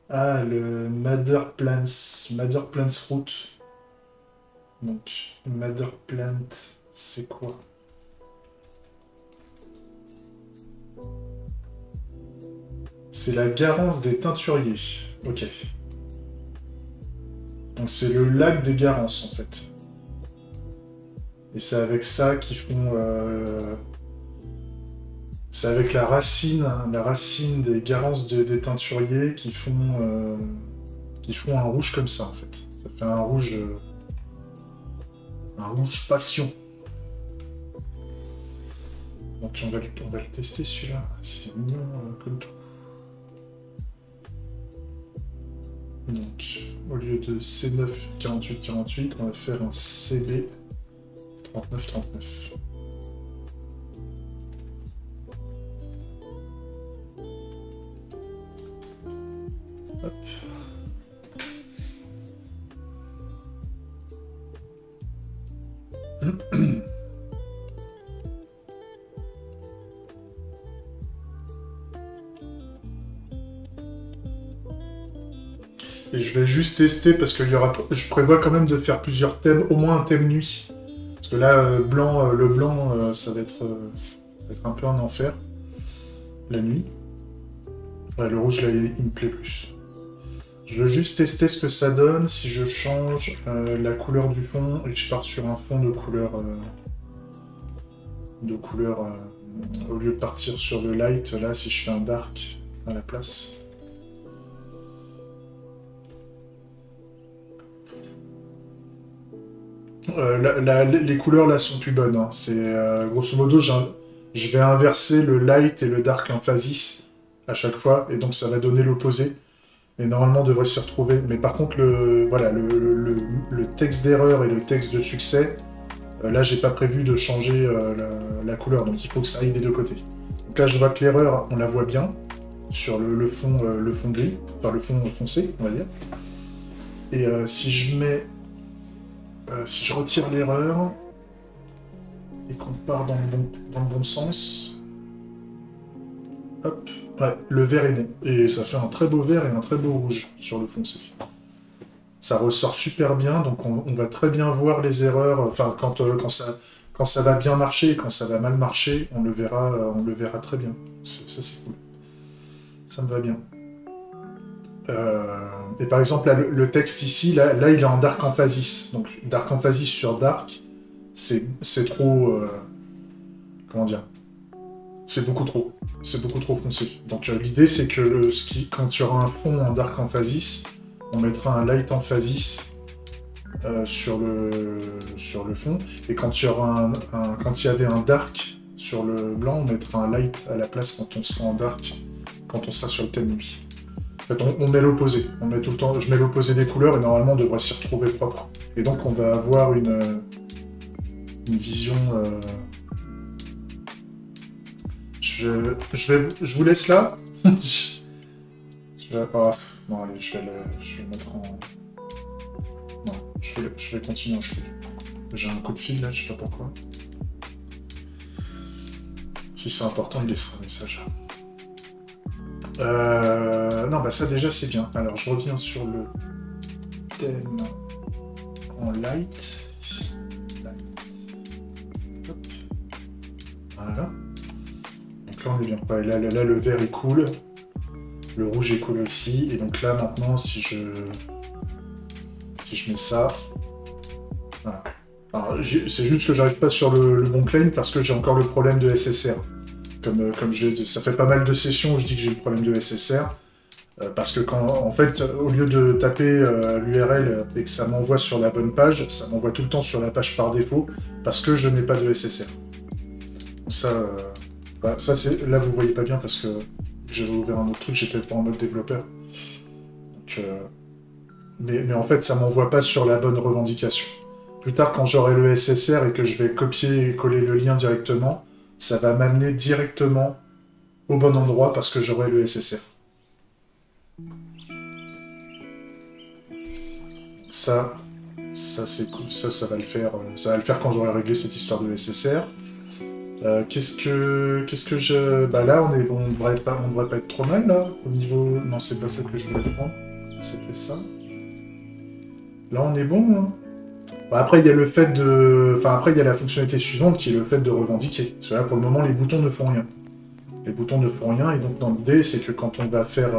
[SPEAKER 1] Ah, le Madder Plants Route. Donc, Madder Plant, c'est quoi? C'est la Garance des teinturiers. Ok. Donc c'est le lac des Garences, en fait. Et c'est avec ça qu'ils font... C'est avec la racine des Garences des teinturiers qui font un rouge comme ça, en fait. Ça fait un rouge passion. Donc on va le tester celui-là. C'est mignon comme tout. Donc, au lieu de C9 48 48, on va faire un CB 39 39. Hop. Et je vais juste tester parce que je prévois quand même de faire plusieurs thèmes, au moins un thème nuit. Parce que là, le blanc, ça va être un peu un enfer, la nuit. Ouais, le rouge, là, il me plaît plus. Je veux juste tester ce que ça donne si je change la couleur du fond et que je pars sur un fond de couleur... au lieu de partir sur le light, là, si je fais un dark à la place. Les couleurs là sont plus bonnes. Hein. C'est grosso modo, je vais inverser le light et le dark emphasis à chaque fois, et donc ça va donner l'opposé. Et normalement, on devrait s'y retrouver. Mais par contre, le texte d'erreur et le texte de succès, là, j'ai pas prévu de changer la couleur, donc il faut que ça aille des deux côtés. Donc là, je vois que l'erreur, on la voit bien sur le fond gris, enfin le fond foncé, on va dire. Et si je retire l'erreur et qu'on part dans le bon sens, hop, ouais, le vert est bon. Et ça fait un très beau vert et un très beau rouge sur le foncé. Ça ressort super bien, donc on va très bien voir les erreurs. Enfin, quand ça va bien marcher et quand ça va mal marcher, on le verra très bien. Ça, c'est cool. Ça me va bien. Et par exemple, là, le texte ici, là, il est en dark emphasis. Donc, dark emphasis sur dark, c'est trop... comment dire? C'est beaucoup trop. C'est beaucoup trop foncé. Donc, l'idée, c'est que quand il y aura un fond en dark emphasis, on mettra un light emphasis sur le fond. Et quand il y aura quand il y avait un dark sur le blanc, on mettra un light à la place quand on sera en dark, quand on sera sur le thème nuit. En fait, on met l'opposé. On met tout le temps, je mets l'opposé des couleurs et normalement on devrait s'y retrouver propre. Et donc on va avoir une vision. Je vous laisse là. Non, allez, je vais le mettre en. Non, je vais continuer en chou. J'ai un coup de fil là, je sais pas pourquoi. Si c'est important, il laissera un message. Non, bah ça déjà c'est bien. Alors je reviens sur le thème en light. Ici. Light. Hop. Voilà. Donc là on est bien. Ouais, là, le vert est cool. Le rouge est cool aussi. Et donc là maintenant si je mets ça. Voilà. C'est juste que j'arrive pas sur le bon claim parce que j'ai encore le problème de SSR. Comme ça fait pas mal de sessions où je dis que j'ai le problème de SSR, parce que en fait, au lieu de taper l'URL et que ça m'envoie sur la bonne page, ça m'envoie tout le temps sur la page par défaut, parce que je n'ai pas de SSR. Ça, là vous voyez pas bien parce que j'avais ouvert un autre truc, j'étais pas en mode développeur. Donc, mais en fait, ça m'envoie pas sur la bonne revendication. Plus tard, quand j'aurai le SSR et que je vais copier et coller le lien directement, ça va m'amener directement au bon endroit parce que j'aurai le SSR. Ça c'est cool. Ça va le faire. Ça va le faire quand j'aurai réglé cette histoire de SSR. Qu'est-ce que je... Bah là, on devrait pas être trop mal, là, au niveau... Non, c'est pas ça que je voulais prendre. C'était ça. Là, on est bon, hein. Bah, après, il y a le fait de... Enfin, après, il y a la fonctionnalité suivante qui est le fait de revendiquer. Parce que là, pour le moment, les boutons ne font rien. Les boutons ne font rien, et donc, dans l'idée, c'est que quand on va faire...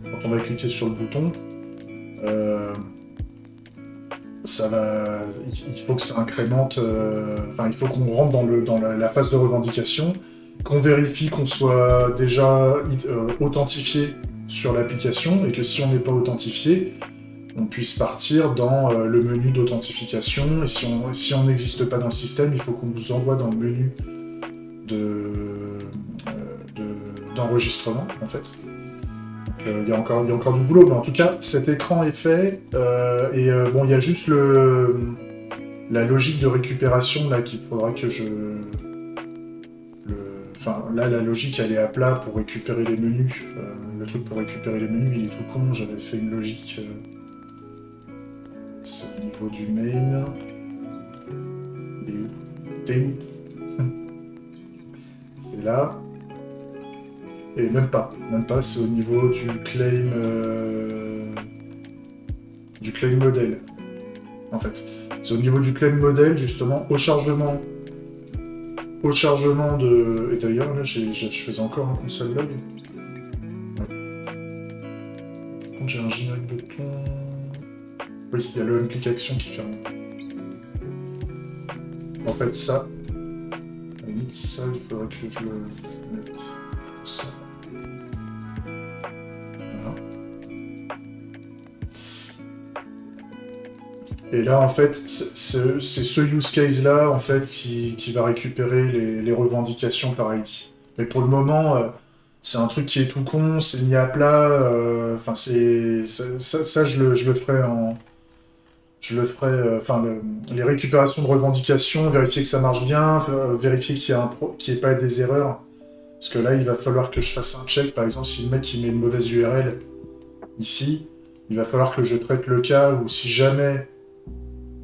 [SPEAKER 1] Quand on va cliquer sur le bouton, ça va... Il faut que ça incrémente... Enfin, il faut qu'on rentre dans la phase de revendication, qu'on vérifie qu'on soit déjà authentifié sur l'application, et que si on n'est pas authentifié, on puisse partir dans le menu d'authentification, et si on n'existe pas dans le système, il faut qu'on nous envoie dans le menu d'enregistrement, en fait. Il y a encore du boulot, mais en tout cas, cet écran est fait, bon, il y a juste la logique de récupération, là, qu'il faudra que je... Enfin, là, la logique, elle est à plat pour récupérer les menus. Le truc pour récupérer les menus, il est tout con, j'avais fait une logique... C'est au niveau du main. T'es où C'est là. Et même pas, c'est au niveau du claim modèle. En fait, c'est au niveau du claim modèle justement au chargement de. Et d'ailleurs là, je faisais encore un console log. Ouais. contre, j'ai un générique de ton... Oui, il y a le on-click action qui fait rien. En fait, ça... À la limite, ça, il faudrait que je le mette comme ça. Voilà. Et là, en fait, c'est ce use case-là, en fait, qui va récupérer les revendications par ID. Mais pour le moment, c'est un truc qui est tout con, c'est mis à plat. Enfin, ça, je le ferai en... Je le ferai... Enfin, les récupérations de revendications, vérifier que ça marche bien, vérifier qu'il n'y ait pas des erreurs. Parce que là, il va falloir que je fasse un check. Par exemple, si le mec il met une mauvaise URL ici, il va falloir que je traite le cas où si jamais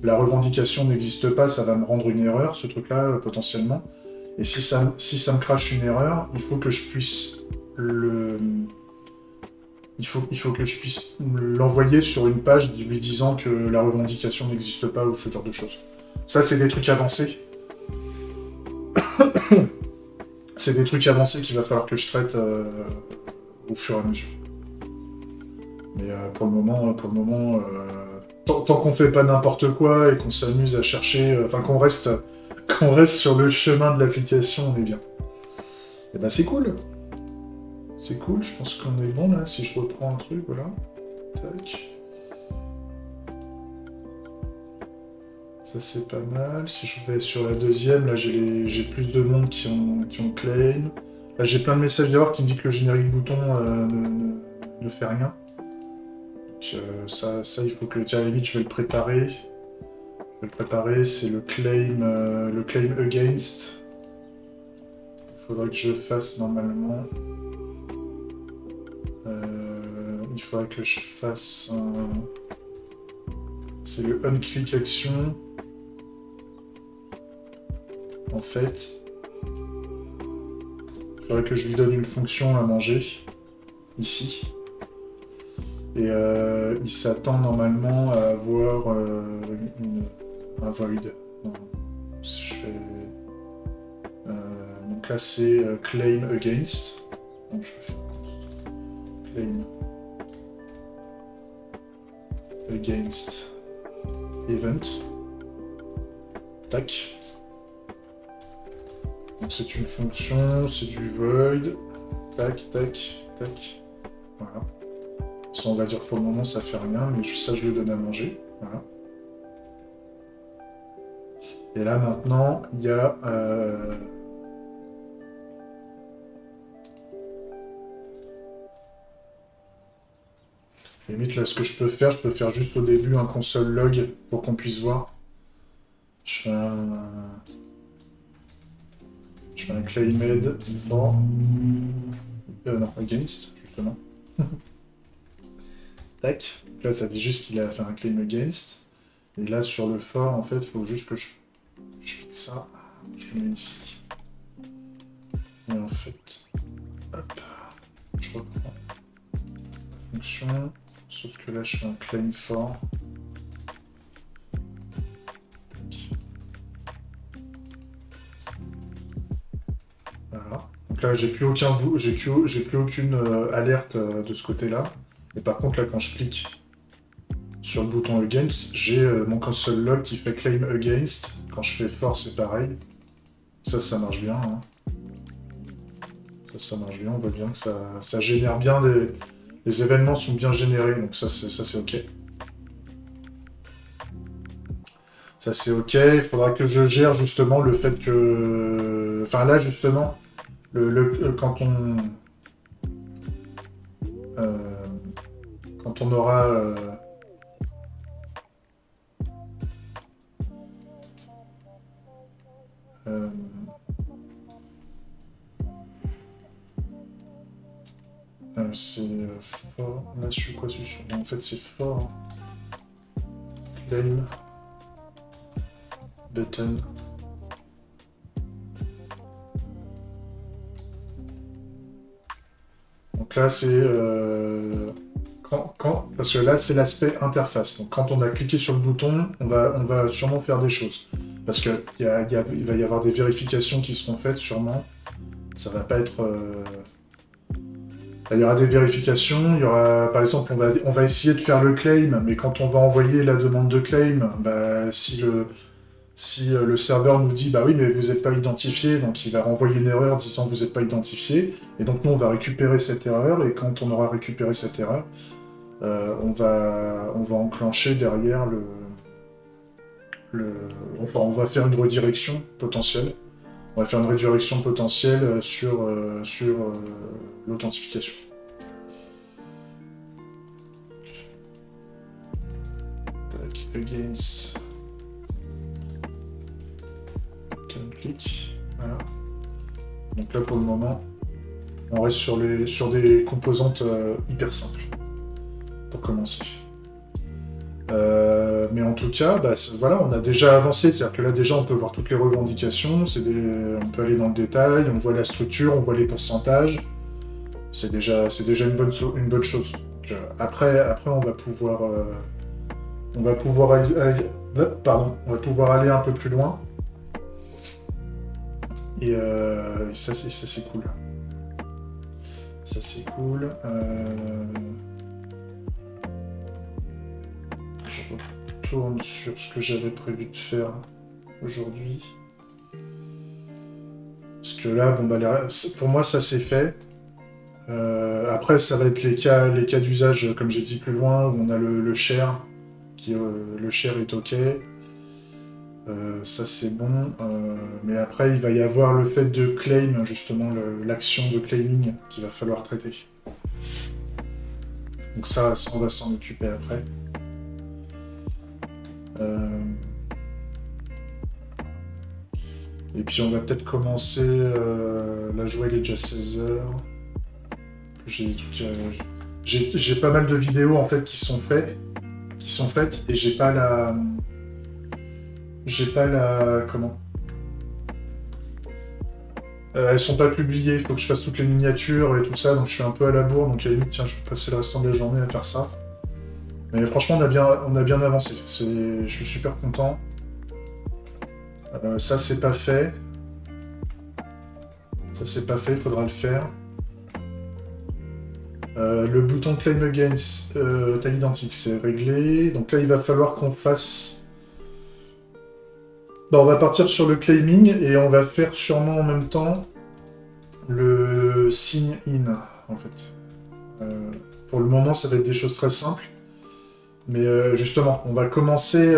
[SPEAKER 1] la revendication n'existe pas, ça va me rendre une erreur, ce truc-là, potentiellement. Et si ça me crache une erreur, il faut que je puisse il faut que je puisse l'envoyer sur une page lui disant que la revendication n'existe pas ou ce genre de choses. Ça, c'est des trucs avancés. C'est des trucs avancés qu'il va falloir que je traite au fur et à mesure. Mais pour le moment, tant qu'on fait pas n'importe quoi et qu'on s'amuse à chercher, enfin qu'on reste sur le chemin de l'application, on est bien. Et ben c'est cool. C'est cool, je pense qu'on est bon là, si je reprends un truc, voilà. Tac. Ça c'est pas mal. Si je vais sur la deuxième, là j'ai plus de monde qui ont claim. Là j'ai plein de messages d'erreur qui me disent que le générique bouton ne fait rien. Donc ça il faut que... Tiens, à la limite je vais le préparer. C'est le claim against. Il faudrait que je fasse normalement... il faudrait que je fasse un... C'est le on-click action. En fait, il faudrait que je lui donne une fonction à manger, ici. Et il s'attend normalement à avoir un void. Non, si je fais... donc là c'est claim against. Donc je fais claim against event. Tac. Donc c'est une fonction, c'est du void. Tac, tac, tac. Voilà. Ça, on va dire que pour le moment ça fait rien, mais ça je le donne à manger. Voilà. Et là maintenant, il y a... Limite là ce que je peux faire juste au début un console log pour qu'on puisse voir. Je fais un claimed for... non, against, justement. Tac. Là ça dit juste qu'il a fait un claim against. Et là sur le for, en fait, il faut juste que je fais ça. Je le mets ici. Et en fait, hop, je reprends la fonction. Sauf que là, je fais un claim for. Voilà. Donc là, j'ai plus aucune alerte de ce côté-là. Et par contre, là, quand je clique sur le bouton against, j'ai mon console log qui fait claim against. Quand je fais for, c'est pareil. Ça marche bien. Hein. Ça marche bien. On voit bien que ça génère bien des... Les événements sont bien générés, donc ça c'est ok. Ça c'est ok, il faudra que je gère justement le fait que... Enfin là justement, quand on aura... c'est fort. Là, je suis quoi dessus? En fait, c'est fort. Claim. Button. Donc là, c'est... parce que là, c'est l'aspect interface. Donc quand on a cliqué sur le bouton, on va sûrement faire des choses. Parce qu'il va y avoir des vérifications qui seront faites, sûrement. Ça va pas être... Il y aura des vérifications, il y aura, par exemple, on va essayer de faire le claim, mais quand on va envoyer la demande de claim, bah, si le serveur nous dit bah oui mais vous n'êtes pas identifié, donc il va renvoyer une erreur disant vous n'êtes pas identifié, et donc nous on va récupérer cette erreur, et quand on aura récupéré cette erreur, on va enclencher derrière enfin on va faire une redirection potentielle. On va faire une redirection potentielle sur l'authentification. Tac, against. Clic. Voilà. Donc là pour le moment, on reste sur des composantes hyper simples pour commencer. Mais en tout cas, bah, voilà, on a déjà avancé, c'est-à-dire que là déjà on peut voir toutes les revendications, on peut aller dans le détail, on voit la structure, on voit les pourcentages. C'est déjà une bonne chose. Donc, après on va pouvoir aller un peu plus loin. Et ça c'est cool. Ça c'est cool. Je retourne sur ce que j'avais prévu de faire aujourd'hui. Parce que là, bon, bah, pour moi, ça c'est fait. Après, ça va être les cas d'usage, comme j'ai dit plus loin, où on a le share, le share est OK. Ça c'est bon. Mais après, il va y avoir le fait de claim, justement, l'action de claiming qu'il va falloir traiter. Donc ça on va s'en occuper après. Et puis on va peut-être commencer. La joie, il est déjà 16h. J'ai pas mal de vidéos en fait qui sont faites et j'ai pas la comment. Elles sont pas publiées, il faut que je fasse toutes les miniatures et tout ça, donc je suis un peu à la bourre, donc à la limite, tiens, je vais passer le restant de la journée à faire ça. Mais franchement, on a bien avancé. Je suis super content. Ça, c'est pas fait. Ça, c'est pas fait, il faudra le faire. Le bouton Claim Against taille identique, c'est réglé. Donc là, il va falloir qu'on fasse... Bon, on va partir sur le claiming et on va faire sûrement en même temps le sign in, en fait. Pour le moment, ça va être des choses très simples. Mais justement, on va commencer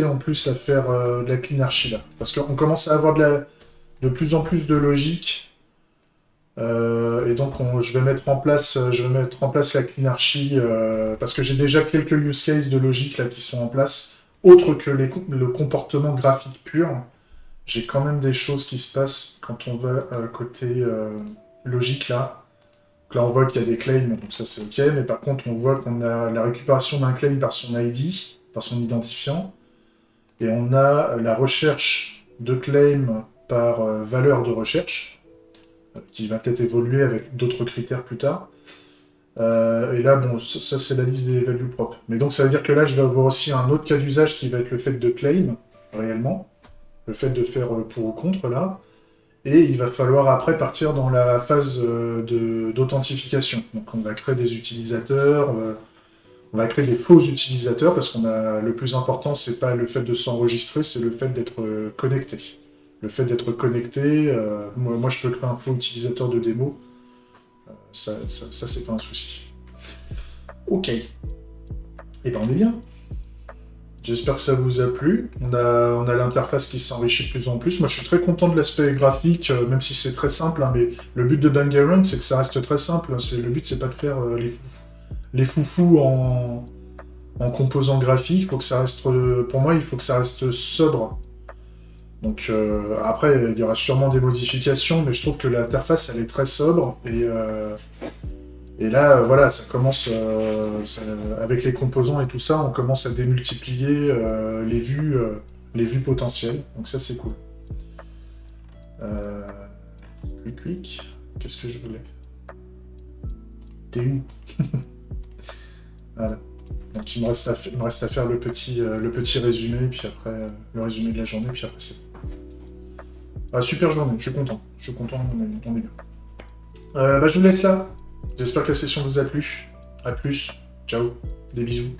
[SPEAKER 1] en plus à faire de la clean archi là. Parce qu'on commence à avoir de plus en plus de logique. Et donc je vais mettre en place la clean archi parce que j'ai déjà quelques use cases de logique là qui sont en place. Autre que le comportement graphique pur, j'ai quand même des choses qui se passent quand on va côté logique là. Donc là, on voit qu'il y a des claims, donc ça c'est OK, mais par contre, on voit qu'on a la récupération d'un claim par son ID, par son identifiant, et on a la recherche de claim par valeur de recherche, qui va peut-être évoluer avec d'autres critères plus tard. Et là, bon, ça c'est la liste des values propres. Mais donc ça veut dire que là, je vais avoir aussi un autre cas d'usage qui va être le fait de claim, réellement, le fait de faire pour ou contre, là. Et il va falloir après partir dans la phase d'authentification. Donc on va créer des utilisateurs, on va créer des faux utilisateurs, parce qu'on a le plus important, c'est pas le fait de s'enregistrer, c'est le fait d'être connecté. Le fait d'être connecté, moi je peux créer un faux utilisateur de démo, ça c'est pas un souci. Ok. Et ben on est bien. J'espère que ça vous a plu. On a l'interface qui s'enrichit de plus en plus. Moi, je suis très content de l'aspect graphique, même si c'est très simple. Hein, mais le but de Danganronpa, c'est que ça reste très simple. Le but, c'est pas de faire les foufous en composants graphiques. Il faut que ça reste, pour moi, il faut que ça reste sobre. Donc après, il y aura sûrement des modifications, mais je trouve que l'interface, elle est très sobre. Et là, voilà, ça commence, avec les composants et tout ça, on commence à démultiplier les vues potentielles. Donc ça, c'est cool. Clic. Qu'est-ce que je voulais? T'es où? Voilà. Donc il me reste à faire le petit résumé, puis après, le résumé de la journée, puis après c'est bon. Ah, super journée, je suis content. On est bien. Bah, je vous laisse là. J'espère que la session vous a plu. A plus. Ciao. Des bisous.